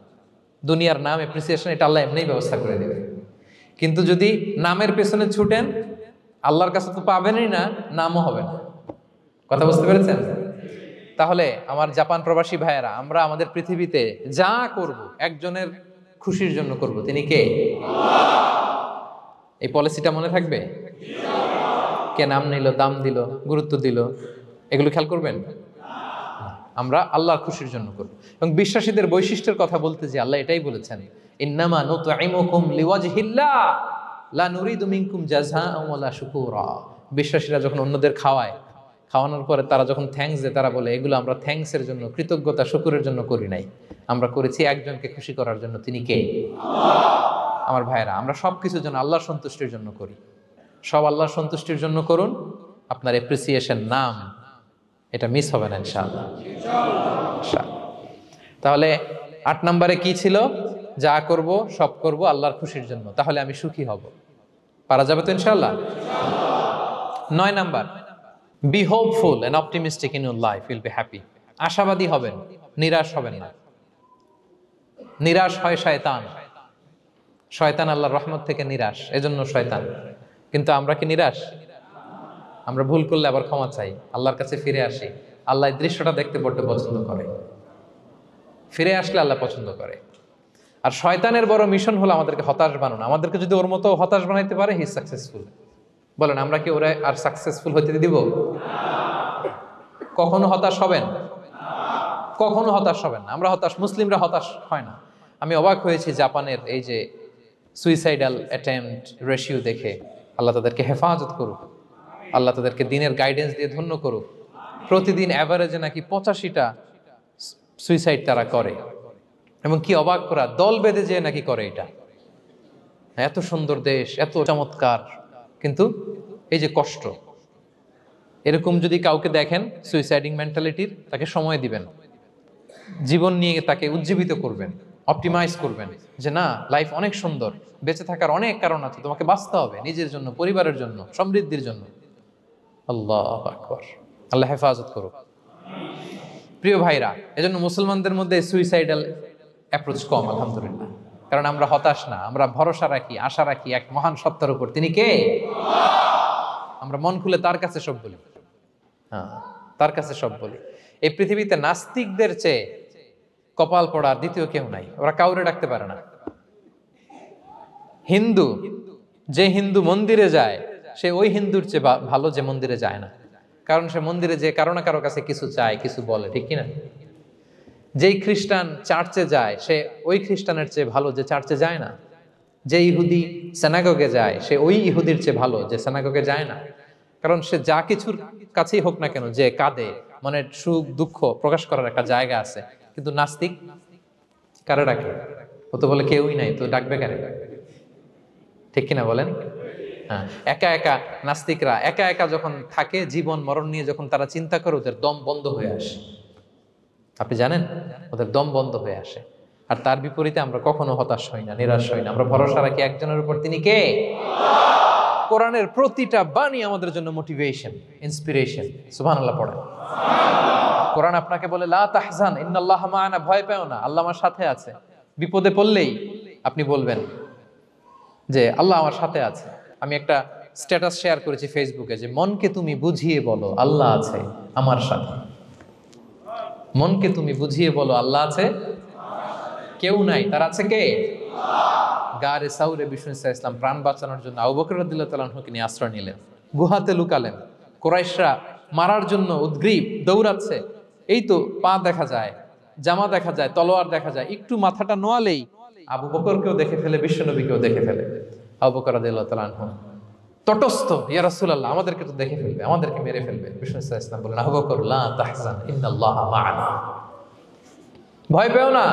দুনিয়ার নাম, এপ্রিসিয়েশন, এটা আল্লাহ এমনিই ব্যবস্থা করে দেবে। কিন্তু যদি নামের পেছনে ছুটেন, আল্লাহর কাছে তো পাবেনই না, নামও হবে না। কথা বুঝতে পেরেছেন? তাহলে আমার জাপান প্রবাসী ভাইয়েরা, আমরা আমাদের পৃথিবীতে যা করব একজনের খুশির জন্য করব। তিনি কে? এই পলিসিটা মনে থাকবে? কে নাম নিল, দাম দিল, গুরুত্ব দিল, এগুলো খেয়াল করবেন? আমরা আল্লাহর খুশির জন্য করব। এবং বিশ্বাসীদের বৈশিষ্ট্যের কথা বলতে যে আল্লাহ এটাই বলেছেন, ইন্নামা নুতঈমুকুম লিওয়াজহিল্লাহ লা নুরিদু মিনকুম জাযাআন ওয়ালা শুকুরা। বিশ্বাসীরা যখন অন্যদের খাওয়ানোর পরে তারা যখন থ্যাঙ্কস দেয়, তারা বলে এগুলো আমরা থ্যাঙ্কসের জন্য, কৃতজ্ঞতা, শুকরের জন্য করি নাই, আমরা করেছি একজনকে খুশি করার জন্য। তিনি কে? আমার ভাইয়েরা, আমরা সব কিছুর জন্য আল্লাহর সন্তুষ্টির জন্য করি। সব আল্লাহর সন্তুষ্টির জন্য করুন। আপনার এপ্রিসিয়েশন, নাম, এটা মিস হবে না ইনশাআল্লাহ। তাহলে 8 নম্বরে কি ছিল? যা করব সব করব আল্লাহর খুশির জন্য, তাহলে আমি সুখী হব। পারা যাবে তো ইনশাআল্লাহ? 9 number, be hopeful and optimistic in your life, will be happy. আশাবাদী হবেন, নিরাশ হবেন না। নিরাশ হয় শয়তান। শয়তান আল্লাহর রহমত থেকে নিরাশ, এজন্য শয়তান। কিন্তু আমরা কি নিরাশ? আমরা ভুল করলে আবার ক্ষমা চাই, আল্লাহর কাছে ফিরে আসি। আল্লাহ এই দৃশ্যটা দেখতে বড্ড পছন্দ করে। ফিরে আসলে আল্লাহ পছন্দ করে। আর শয়তানের বড় মিশন হলো আমাদেরকে হতাশ বানানো। আমাদেরকে যদি ওর মতো হতাশ বানাইতে পারে, হি ইজ সাকসেসফুল। বলেন আমরা কি ওরা আর সাকসেসফুল হতে দিব? কখনো হতাশ হবেন? কখনো হতাশ হবেন না। আমরা হতাশ, মুসলিমরা হতাশ হয় না। আমি অবাক হয়েছি জাপানের এই যে সুইসাইডাল অ্যাটেম্পট রেশিও দেখে। আল্লাহ তাদেরকে হেফাজত করুক, আল্লাহ তাদেরকে দিনের গাইডেন্স দিয়ে ধন্য করুক। প্রতিদিন অ্যাভারেজে নাকি 85টা সুইসাইড তারা করে, এবং কি অবাক করা, দল বেঁধে যেয়ে নাকি করে এটা। এত সুন্দর দেশ, এত চমৎকার, কিন্তু এই যে কষ্ট, এরকম যদি কাউকে দেখেন সুইসাইডিং মেন্টালিটির, তাকে সময় দিবেন, জীবন নিয়ে তাকে উজ্জীবিত করবেন, অপটিমাইজ করবেন যে না, লাইফ অনেক সুন্দর, বেঁচে থাকার অনেক কারণ আছে, তোমাকে বাঁচতে হবে নিজের জন্য, পরিবারের জন্য, সমৃদ্ধির জন্য। আল্লাহু আকবার। আল্লাহ হেফাজত করুক। প্রিয় ভাইরা, এজন্য মুসলমানদের মধ্যে সুইসাইডাল অ্যাপ্রোচ কম, আলহামদুলিল্লাহ। কারণ আমরা হতাশ না, আমরা ভরসা রাখি, আশা রাখি এক মহান সত্তার উপর। তিনি কে? আমরা মন খুলে তার কাছে সব বলি। হ্যাঁ, তার কাছে সব বলি। এই পৃথিবীতে নাস্তিকদের চেয়ে কপাল পড়ার দ্বিতীয় কেউ নাই। ওরা কাউরে ডাকতে পারে না। হিন্দু, যে হিন্দু মন্দিরে যায় সে ওই হিন্দুর চেয়ে ভালো যে মন্দিরে যায় না। কারণ সে মন্দিরে যে কারো না কারো কাছে কিছু চায়, কিছু বলে, ঠিক কিনা? যেই খ্রিস্টান চার্চে যায় সে ওই খ্রিস্টানের চেয়ে ভালো যে চার্চে যায় না। যে ইহুদি সেনাগগে যায় সে ওই ইহুদির চেয়ে ভালো যে সেনাগগে যায় না। কারণ সে যা কিছুর কাছেই হোক না কেন, যে কাঁদে, মনের সুখ দুঃখ প্রকাশ করার একটা জায়গা আছে। কিন্তু নাস্তিক কারে ডাকে? ও তো বলে কেউই নাই, তো ডাকবে কারে? ঠিক কিনা বলেন? হ্যাঁ, একা একা নাস্তিকরা একা একা যখন থাকে, জীবন মরণ নিয়ে যখন তারা চিন্তা করে, ওদের দম বন্ধ হয়ে আসে। আপনি জানেন, ওদের দম বন্ধ হয়ে আসে। আর তার বিপরীতে আমরা কখনো হতাশ হই না, নিরাশ হই না। আমরা ভরসা রাখি একজনের উপর, তিনি কে? কোরআনের প্রতিটা বাণী আমাদের জন্য মোটিভেশন, ইন্সপিরেশন। সুবহানাল্লাহ পড়েন। কোরআন আপনাকে বলে লা তাহজান ইন্নাল্লাহা মা'ানা, ভয় পেও না, আল্লাহ আমার সাথে আছে। বিপদে পড়লেই আপনি বলবেন যে আল্লাহ আমার সাথে আছে। আমি একটা স্ট্যাটাস শেয়ার করেছি ফেসবুকে যে মনকে তুমি বুঝিয়ে বলো আল্লাহ আছে আমার সাথে। মনকে তুমি বুঝিয়ে বলো আল্লাহ আছে, কেউ নাই, তার আছে কে? গারে সাউরে বিষ্ণু ইসলাম প্রাণ বাঁচানোর জন্য আবু বকর রাদিয়াল্লাহু তাআলা আনহুকে নিয়ে আশ্রয় নিলেন, গুহাতে লুকালেন। কুরাইশরা মারার জন্য উদ্গ্রীব, দৌড়াচ্ছে। এই তো পা দেখা যায়, জামা দেখা যায়, তলোয়ার দেখা যায়। একটু মাথাটা নোয়ালেই আবু বকরকেও দেখে ফেলে, বিশ্বনবীকেও দেখে ফেলে। আবু বকর রাদিয়াল্লাহু তাআলা আনহু তটস্থ, ইয়া রাসূলুল্লাহ, আমাদেরকে তো দেখে ফেলবে, আমাদেরকে মেরে ফেলবে। বিষ্ণু ইসলাম বললেন, আবু বকর লা তাহজান ইন্নাল্লাহা মা'ানা, ভয় পেও না,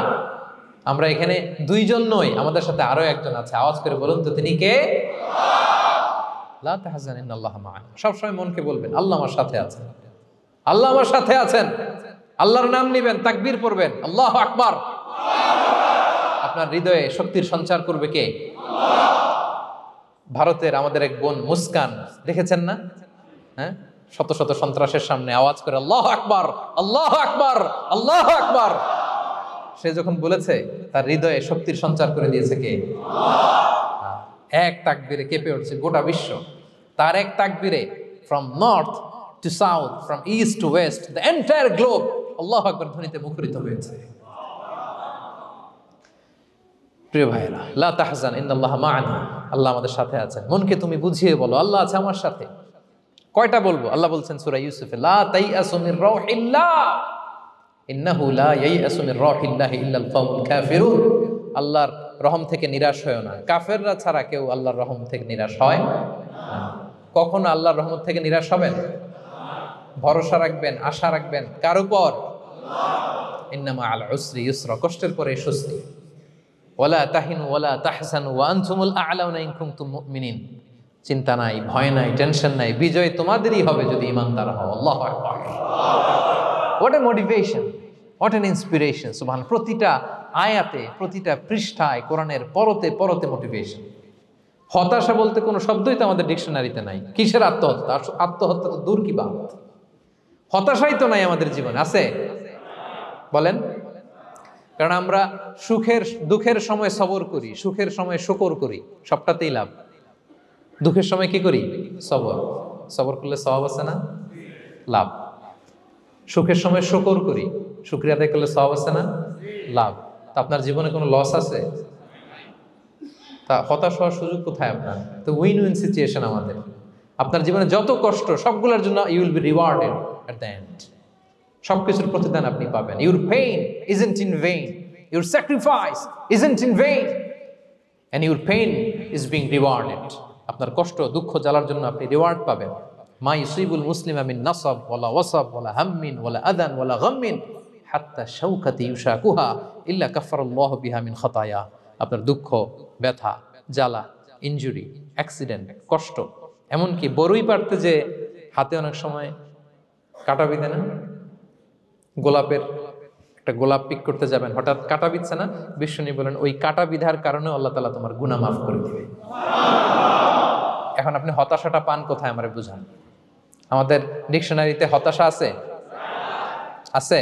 আমরা এখানে দুইজন নই, আমাদের সাথে আরো একজন আছে। আওয়াজ করে বলুন তো, তিনি কে? লা তাহজান ইন্নাল্লাহা মা'ানা। সবসময় মনকে বলবেন আল্লাহ আমার সাথে আছেন, আল্লাহ আমার সাথে আছেন। আল্লাহর নাম নিবেন, তাকবীর পড়বেন, আল্লাহু আকবার। আপনার হৃদয়ে শক্তির সঞ্চার করবে কে? ভারতের আমাদের এক বোন মুস্কান, দেখেছেন না? হ্যাঁ, শত শত সন্ত্রাসের সামনে আওয়াজ করে আল্লাহু আকবার, আল্লাহু আকবার, আল্লাহু আকবার। সে যখন বলেছে, তার হৃদয়ে শক্তির সঞ্চার করে দিয়েছে কে? আল্লাহ। এক তাকবীরে কেঁপে উঠছে গোটা বিশ্ব। তার এক তাকবীরে from north to south, from east to west, the entire globe আল্লাহু আকবার ধ্বনিতে মুখরিত হয়েছে। প্রিয় ভাইরা, লা তাহজান ইন্নাল্লাহা মা'ানা, আল্লাহ আমাদের সাথে আছেন। মনকে তুমি বুঝিয়ে বলো আল্লাহ আছে আমার সাথে। কয়টা বলবো? আল্লাহ বলছেন সূরা ইউসুফে, লা তাইয়াসু মির রাউহিল্লাহ ইন্নাহু লা ইয়াইয়াসু মির রাউহিল্লাহি ইল্লাল কওমুল কাফিরুন। আল্লাহর রহম থেকে নিরাশ হয়ো না, কাফেররা ছাড়া কেউ আল্লাহর রহম থেকে নিরাশ হয় না। কখনো আল্লাহর রহমত থেকে নিরাশ হবেন? ভরসা রাখবেন, আশা রাখবেন কার উপর? ইন্নামা আল উসরি ইউসরা, কষ্টের পরে স্বস্তি। ওয়ালা তাহিনু ওয়ালা তাহজানু ওয়া আনতুমুল আ'লাউনা ইন কুনতুম মুমিনিন। চিন্তা নাই, ভয় নাই, টেনশন নাই, বিজয় তোমাদেরই হবে যদি ঈমানদার হও। আল্লাহু আকবার। What a motivation, what an inspiration. সুবহানাল্লাহ। প্রতিটা আয়াতে, প্রতিটা পৃষ্ঠায় কোরআনের পরতে পরতে মোটিভেশন। হতাশা বলতে কোনো শব্দই তো আমাদের ডিকশনারিতে নাই। কিসের আত্মহত্যা? আত্মহত্যা তো দূর কি বাত, হতাশাই তো নাই আমাদের জীবনে, আছে? বলেন। কারণ আমরা দুঃখের সময় সবর করি, সুখের সময় শুকর করি, সবটাতেই লাভ। দুঃখের সময় কি করি? সবর। সবর করলে সওয়াব আছে না? লাভ। সুখের সময় শুকর করি, শুকরিয়া আদায় করলে সওয়াব আছে না? লাভ। তা আপনার জীবনে কোনো লস আছে? তা হতাশ হওয়ার সুযোগ কোথায় আপনার? তো উইন উইন সিচুয়েশন আমাদের। আপনার জীবনে যত কষ্ট, সবগুলোর জন্য you will be rewarded at the end. সবকিছুর প্রতিদান আপনি পাবেন। Your pain isn't in vain, your sacrifice isn't in vain, and your pain is being rewarded. আপনার কষ্ট, দুঃখ জ্বালার জন্য আপনি রিওয়ার্ড পাবেন। মা ইউসিবুল মুসলিমা মিন নাসাব ওয়ালা ওয়াসাব ওয়ালা হাম্মিন ওয়ালা আদান ওয়ালা গাম্মিন হাত্তা শাওকাতি ইউশাকুহা ইল্লা কাফারাল্লাহু বিহা মিন খাতায়া। আপনার দুঃখ, ব্যথা, জ্বালা, ইনজুরি, অ্যাক্সিডেন্ট, কষ্ট, এমনকি বড়ই পারতে যে হাতে অনেক সময় কাটা বিঁধে না, গোলাপের একটা গোলাপ পিক করতে যাবেন, হঠাৎ কাটা বিঁধছে না, বিষ্ণু বলেন ওই কাটা বিধার কারণে আল্লাহ তাআলা তোমার গুনাহ মাফ করে দিবে। এখন আপনি হতাশাটা পান কোথায় আমারে বুঝান। আমাদের ডিকশনারিতে হতাশা আছে? আছে?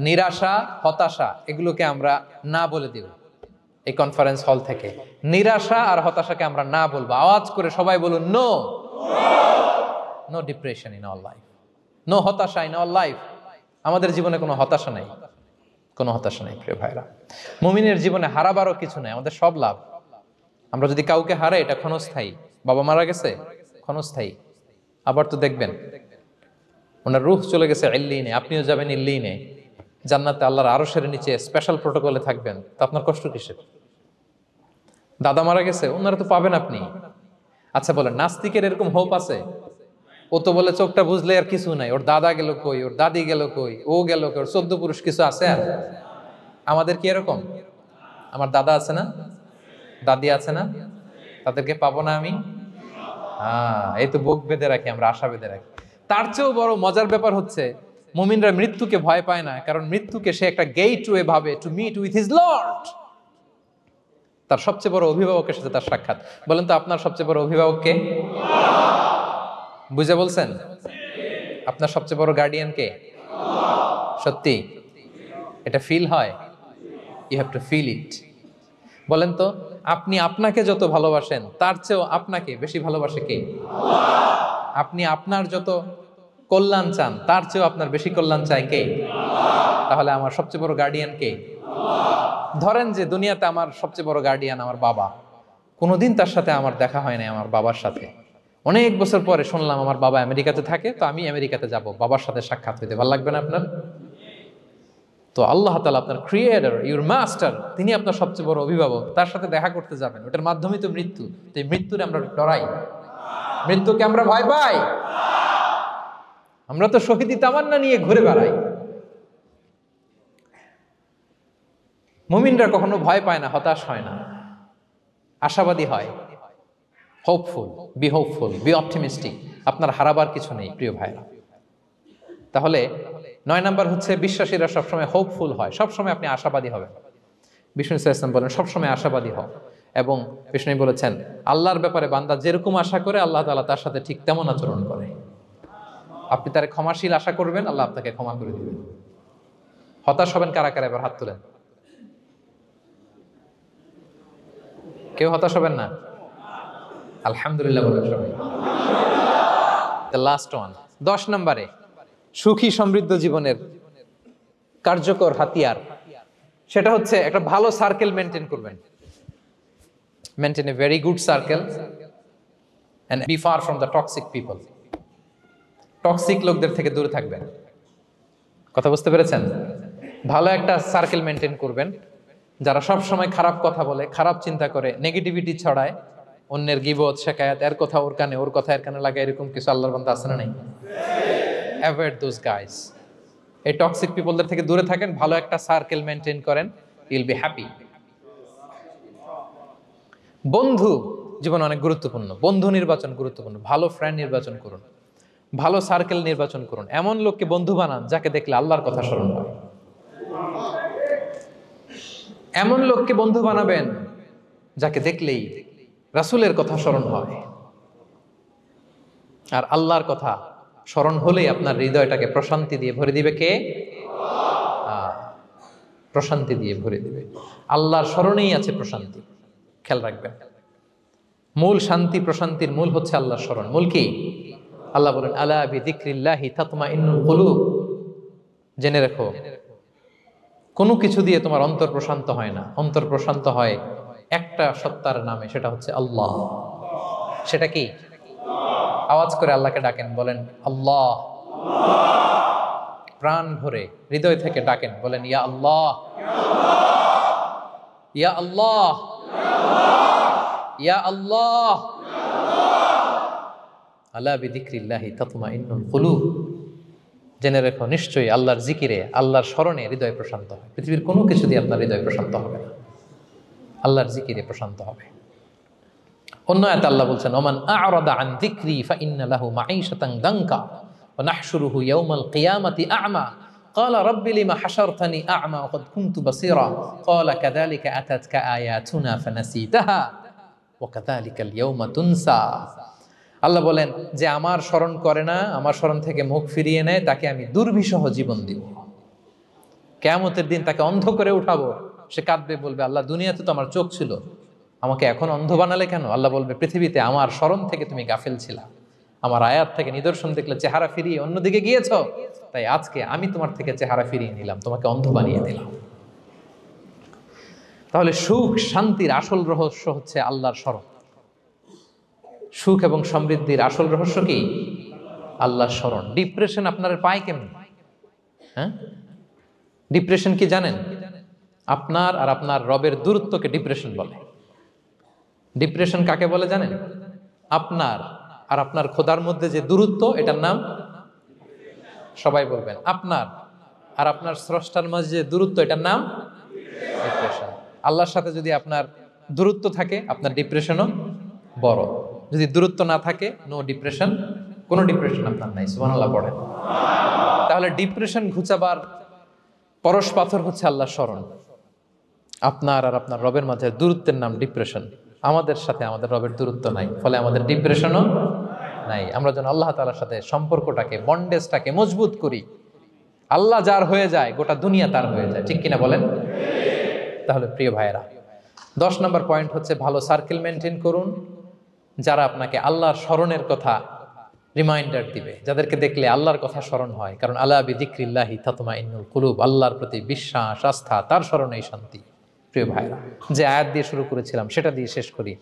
নিরাশা, হতাশা এগুলোকে আমরা না বলে দিব এই কনফারেন্স হল থেকে। নিরাশা আর হতাশাকে আমরা না বলবো। আওয়াজ করে সবাই বলুন, no no depression in our life, no হতাশা ইন আওয়ার লাইফ। আমাদের জীবনে কোনো হতাশা নাই, কোনো হতাশা নাই প্রিয় ভাইরা। মুমিনের জীবনে হারাবারও কিছু নাই, আমাদের সব লাভ। আমরা যদি কাউকে হারাই এটা ক্ষণস্থায়ী। বাবা মারা গেছে, ক্ষণস্থায়ী। আবার তো দেখবেন ওনার রূহ চলে গেছে ইল্লিনে, আপনিও যাবেন ইল্লিনে, জান্নাতে আল্লাহর আরশের নিচে স্পেশাল প্রোটোকলে থাকবেন। তো আপনার কষ্ট কিসের? দাদা মারা গেছে, ওনারা তো পাবেন আপনি। আচ্ছা বলেন, নাস্তিকের এরকম হোপ আছে? ও তো বলে চোখটা বুঝলে আর কিছু নাই, ওর দাদা গেল কই, ওর দাদি গেল কই, ও গেল কই, ওর 14 পুরুষ কিছু আছে আর? আমাদের কি এরকম? আমার দাদা আছে না, দাদি আছে না, তাদেরকে পাবো না আমি? এই তো বুক বেঁধে রাখি আমরা, আশা বেঁধে রাখি। তার চেয়েও বড় মজার ব্যাপার হচ্ছে মুমিনরা মৃত্যুকে ভয় পায় না, কারণ মৃত্যুকে সে একটা গেটওয়ে ভাবে to meet with his lord. তার সবচেয়ে বড় অভিভাবকের সাথে তার সাক্ষাৎ। বলেন তো আপনার সবচেয়ে বড় অভিভাবক কে? বুঝে বলছেন? আপনার সবচেয়ে বড় গার্ডিয়ান কে? সত্যি এটা ফিল হয়? You have to feel it. বলেন তো, আপনি আপনাকে যত ভালোবাসেন তার চেয়েও আপনাকে বেশি ভালোবাসে কে? আপনি আপনার যত কল্যাণ চান তার চেয়েও আপনার বেশি কল্যাণ চায় কে? তাহলে আমার সবচেয়ে বড় গার্ডিয়ান কে? ধরেন যে দুনিয়াতে আমার সবচেয়ে বড় গার্ডিয়ান আমার বাবা, কোনোদিন তার সাথে আমার দেখা হয় নাই আমার বাবার সাথে। অনেক বছর পরে শুনলাম আমার বাবা আমেরিকাতে থাকে, তো আমি আমেরিকাতে যাব বাবার সাথে সাক্ষাৎ হইতে। ভালো লাগবে না আপনার? তো আল্লাহ তাআলা আপনার ক্রিয়েটর, ইউর মাস্টার, তিনি আপনার সবচেয়ে বড় অভিভাবক, তার সাথে দেখা করতে যাবেন, ওটার মাধ্যমেই তো মৃত্যু। তো এই মৃত্যুরে আমরা ডরাই, মৃত্যুকে আমরা ভয় পাই। আমরা তো শহীদি তামান্না নিয়ে ঘুরে বেড়াই। মুমিনরা কখনো ভয় পায় না, হতাশ হয় না, আশাবাদী হয়। Hopeful, B hopeful, B optimistic. আপনার হারাবার কিছু নেই প্রিয় ভাইরা। তাহলে 9 নাম্বার হচ্ছে বিশ্বাসীরা সবসময় হোপফুল হয়, সবসময় আপনি আশাবাদী হবেন। বিষ্ণু ইসলাম বলেন সবসময় আশাবাদী হও। এবং বিষ্ণু বলেছেন আল্লাহর ব্যাপারে বান্দা যেরকম আশা করে আল্লাহ তাআলা তার সাথে ঠিক তেমন আচরণ করে। আপনি তার ক্ষমাশীল আশা করবেন, আল্লাহ আপনাকে ক্ষমা করে দিবেন। হতাশ হবেন কারা কারা? এবার হাত তুলেন। কেউ হতাশ হবেন না? আলহামদুলিল্লাহ বলেন সবাই। দ্য লাস্ট ওয়ান, 10 নম্বরে সুখী সমৃদ্ধ জীবনের কার্যকর হাতিয়ার, সেটা হচ্ছে একটা ভালো সার্কেল মেনটেন করবেন। Maintain a very good circle and be far from the toxic people. Toxic লোকদের থেকে দূরে থাকবেন। কথা বুঝতে পেরেছেন? ভালো একটা সার্কেল মেনটেন করবেন, যারা সব সময় খারাপ কথা বলে, খারাপ চিন্তা করে, নেগেটিভিটি ছড়ায়, অন্যের গীবত শিকায়াত, এর কথা ওর কানে, ওর কথা এর কানে লাগে, এরকম কিছু আল্লাহর বান্দা আছে না নাই? Avoid those guys. এই টক্সিক পিপলদের থেকে দূরে থাকেন, ভালো একটা সার্কেল মেনটেন করেন, ইউ উইল বি হ্যাপি। বন্ধু জীবন অনেক গুরুত্বপূর্ণ, বন্ধু নির্বাচন গুরুত্বপূর্ণ। ভালো ফ্রেন্ড নির্বাচন করুন, ভালো সার্কেল নির্বাচন করুন, এমন লোককে বন্ধু বানান যাকে দেখলে আল্লাহর কথা স্মরণ হয়। এমন লোককে বন্ধু বানাবেন যাকে দেখলেই রাসূলের কথা স্মরণ হয়। আর আল্লাহর কথা স্মরণ হলেই আপনার হৃদয়টাকে প্রশান্তি দিয়ে ভরে দিবে কে? প্রশান্তি দিয়ে ভরে দিবে। আল্লাহর স্মরণেই আছে প্রশান্তি, খেয়াল রাখবেন। মূল শান্তি প্রশান্তির মূল হচ্ছে আল্লাহর স্মরণ। মূল কি? আল্লাহ বলেন আলা বিযিকরিল্লাহি তাতমাইন্নুল কুলুব। জেনে রেখো, কোনো কিছু দিয়ে তোমার অন্তর প্রশান্ত হয় না, অন্তর প্রশান্ত হয় একটা সত্তার নামে, সেটা হচ্ছে আল্লাহ। সেটা কি? আওয়াজ করে আল্লাহকে ডাকেন, বলেন আল্লাহ। প্রাণ ভরে হৃদয় থেকে ডাকেন, বলেন ইয়া আল্লাহ, ইয়া আল্লাহ, ইয়া আল্লাহ। আলা বিযিকরিল্লাহি তাতমাইন্নুল কুলুব। জেনে রেখো, নিশ্চয়ই আল্লাহর জিকিরে, আল্লাহর স্মরণে হৃদয় প্রশান্ত হয়। পৃথিবীর কোনো কিছু দিয়ে আপনার হৃদয় প্রশান্ত হবে না, আল্লাহর জিকিরে প্রশান্ত হবে। অন্য আয়াতে আল্লাহ বলছেন, ওমান আ'রাদা আন যিকরি ফাইন্না লাহু মাঈশাতান দানকা ওয়া নাহশুরুহু ইয়াওমাল কিয়ামাতি আ'মা ক্বালা রাব্বি লিমা হাশারতানি আ'মা ওয়া ক্বাদ কুনতু বাসীরা ক্বালা কাযালিকা আতাতকা আয়াতুনা ফানাসিতাহা ওয়া কাযালিকাল ইয়াওমা তুনসা। আল্লাহ বলেন যে আমার স্মরণ করে না, আমার স্মরণ থেকে মুখ ফিরিয়ে নেয়, তাকে আমি দুর্বিষহ জীবন দিব। কিয়ামতের দিন তাকে অন্ধ করে উঠাবো, সে কাঁদবে, বলবে আল্লাহ দুনিয়াতে তো আমার চোখ ছিল, আমাকে এখন অন্ধ বানালে কেন? আল্লাহ বলবে পৃথিবীতে আমার স্মরণ থেকে তুমি গাফেল ছিলা, আমার আয়াত থেকে নিদর্শন দেখলে চেহারা ফিরিয়ে অন্যদিকে গিয়েছ, তাই আজকে আমি তোমার থেকে চেহারা ফিরিয়ে নিলাম, তোমাকে অন্ধ বানিয়ে দিলাম। তাহলে সুখ শান্তির আসল রহস্য হচ্ছে আল্লাহর স্মরণ। সুখ এবং সমৃদ্ধির আসল রহস্য কি? আল্লাহর স্মরণ। ডিপ্রেশন আপনার পায় কেমন? হ্যাঁ, ডিপ্রেশন কি জানেন? আপনার আর আপনার রবের দূরত্বকে ডিপ্রেশন বলে। ডিপ্রেশন কাকে বলে জানেন? আপনার আর আপনার খোদার মধ্যে যে দূরত্ব, এটার নাম, সবাই বলবেন, আপনার আর আপনার স্রষ্টার মাঝে যে দূরত্ব, এটার নাম ডিপ্রেশন। আল্লাহর সাথে যদি আপনার দূরত্ব থাকে, আপনার ডিপ্রেশনও বড়। যদি দূরত্ব না থাকে, নো ডিপ্রেশন, কোনো ডিপ্রেশন আপনার নাই। সুবহানাল্লাহ পড়েন। তাহলে ডিপ্রেশন ঘুচাবার পরশ পাথর হচ্ছে আল্লাহর স্মরণ। আপনার আর আপনার রবের মাঝে দূরত্বের নাম ডিপ্রেশন। আমাদের সাথে আমাদের রবের দূরত্ব নাই, ফলে আমাদের ডিপ্রেশনও নাই। আমরা যেন আল্লাহ তাআলার সাথে সম্পর্কটাকে, বন্ডেজটাকে মজবুত করি। আল্লাহ যার হয়ে যায়, গোটা দুনিয়া তার হয়ে যায়, ঠিক কিনা বলেন? তাহলে প্রিয় ভাইয়েরা, 10 নম্বর পয়েন্ট হচ্ছে ভালো সার্কেল মেনটেন করুন, যারা আপনাকে আল্লাহর স্মরণের কথা রিমাইন্ডার দিবে, যাদেরকে দেখলে আল্লাহর কথা স্মরণ হয়। কারণ আলা বিযিকরিল্লাহি তাতমাইন্নুল কুলুব, আল্লাহর প্রতি বিশ্বাস, আস্থা, তার স্মরণেই শান্তি। প্রিয় ভাইরা, যে আয়াত দিয়ে শুরু করেছিলাম সেটা দিয়ে শেষ করি।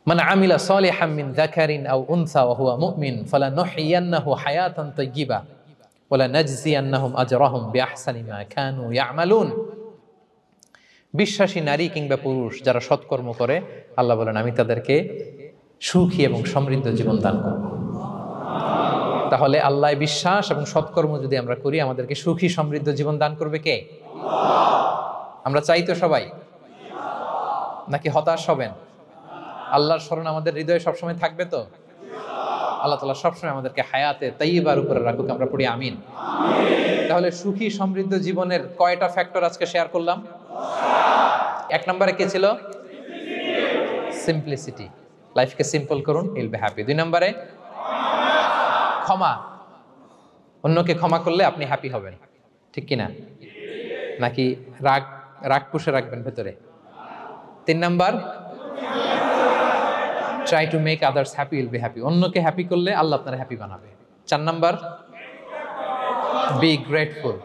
মান আমিলা সালিহাম মিন যাকারিন আও উনসা ওয়া হুয়া মুমিন ফালানুহইয়ান্নাহু হায়াতান তাইয়্যিবা ওয়া লানাজজিয়ান্নাহুম আজরাহুম বিআহসানি মা কানু ইয়ামালুন। বিশ্বাসী নারী কিংবা পুরুষ যারা সৎকর্ম করে, আল্লাহ বলেন আমি তাদেরকে সুখী এবং সমৃদ্ধ জীবন দান করব। তাহলে আল্লাহ বিশ্বাস এবং সৎকর্ম যদি আমরা করি, আমাদেরকে সুখী সমৃদ্ধ জীবন দান করবে কে? আমরা চাই তো সবাই, নাকি হতাশ হবেন? আল্লাহর স্মরণ আমাদের হৃদয়ে সবসময় থাকবে তো? আল্লাহ তাআলা সবসময় আমাদেরকে হায়াতে তাইয়্যিবার উপরে রাখুক, আমরা পড়ি আমিন। তাহলে সুখী সমৃদ্ধ জীবনের কয়টা ফ্যাক্টর আজকে শেয়ার করলাম? 1 নম্বরে কে ছিল? সিম্পলিসিটি। লাইফকে সিম্পল করুন, ইউল বি হ্যাপি। 2 নম্বরে ক্ষমা। অন্যকে ক্ষমা করলে আপনি হ্যাপি হবেন, ঠিক কিনা? নাকি রাগ পুষে রাখবেন ভেতরে? 3 number, try to make others happy, will be happy. অন্যকে হ্যাপি করলে আল্লাহ আপনার হ্যাপি বানাবে। 4 নাম্বার, বি গ্রেটফুল।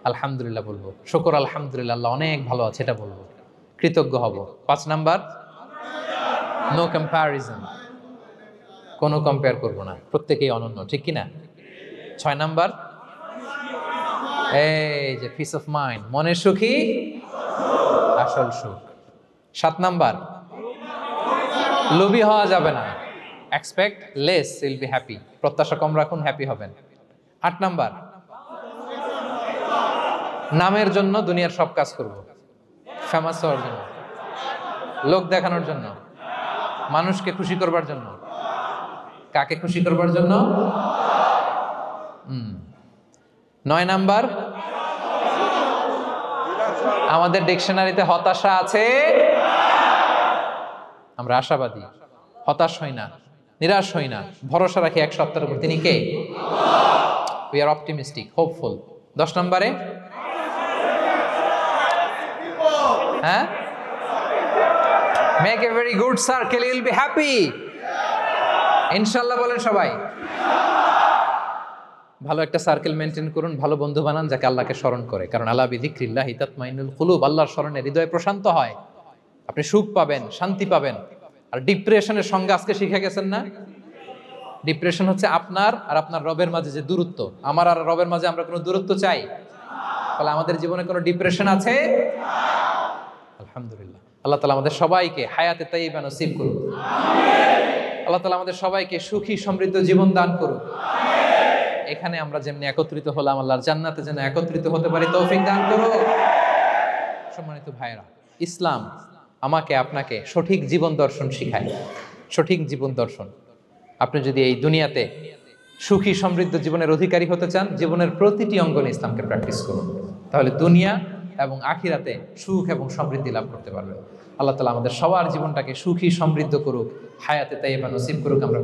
আলহামদুলিল্লাহ বলবো, শুকর আলহামদুলিল্লাহ, আল্লাহ অনেক ভালো আছে, এটা বলবো, কৃতজ্ঞ হব। 5 নাম্বার, নো কম্প্যারিজন, কোনো কম্পেয়ার করবো না, প্রত্যেকেই অনন্য, ঠিক কিনা? 6 নাম্বার, এই যে পিস অফ মাইন্ড, মনের সুখী আসল সুখ। 7 নাম্বার, লোভী হওয়া যাবে না, expect less, will be happy, প্রত্যাশা কম রাখুন, হ্যাপি হবেন। 8 নাম্বার, নামের জন্য দুনিয়ার সব কাজ করব, ফেমাস হওয়ার জন্য, লোক দেখানোর জন্য, মানুষকে খুশি করবার জন্য। কাকে খুশি করবার জন্য? 9 নাম্বার, আমাদের ডিকশনারিতে হতাশা আছে, আমরা আশাবাদী, হতাশ হই না, নিরাশ হই না, ভরসা রাখি এক সত্তার উপর, তিনি কে? We are optimistic, hopeful. 10 নম্বরে, হ্যাঁ, make a very good circle, you will be happy. ইনশাআল্লাহ বলেন সবাই। ভালো একটা সার্কেল মেনটেন করুন, ভালো বন্ধু বানান যাকে আল্লাহকে স্মরণ করে। কারণ আলা বিযিকরিল্লাহি তাতমাইন্নুল কুলুব, আল্লাহর স্মরণে হৃদয় প্রশান্ত হয়, আপনি সুখ পাবেন, শান্তি পাবেন। আর ডিপ্রেশনের সঙ্গে আজকে শিখে গেছেন না? ডিপ্রেশন হচ্ছে আপনার আর আপনার রবের মাঝে যে দূরত্ব। আমার আর রবের মাঝে আমরা কোনো দূরত্ব চাই? তাহলে আমাদের জীবনে কোনো ডিপ্রেশন আছে? আলহামদুলিল্লাহ। আল্লাহ তাআলা আমাদের সবাইকে হায়াতে তাইয়্যিবা নসিব করুন। আল্লাহ তাআলা আমাদের সবাইকে সুখী সমৃদ্ধ জীবন দান করুন। এখানে আমরা যেমনি একত্রিত হলাম, আল্লাহর জান্নাতে যেন একত্রিত হতে পারি তৌফিক দান করুন। সম্মানিত ভাইরা, ইসলাম আমাকে আপনাকে সঠিক জীবন দর্শন শিখায়। সঠিক জীবন দর্শন। আপনি যদি এই দুনিয়াতে সুখী সমৃদ্ধ জীবনের অধিকারী হতে চান, জীবনের প্রতিটি অঙ্গনে ইসলামকে প্র্যাকটিস করুন, তাহলে দুনিয়া এবং আখিরাতে সুখ এবং সমৃদ্ধি লাভ করতে পারবেন। আল্লাহ তাআলা আমাদের সবার জীবনটাকে সুখী সমৃদ্ধ করুক, হায়াতে তাইয়্যিবা নসিব করুক। আমরা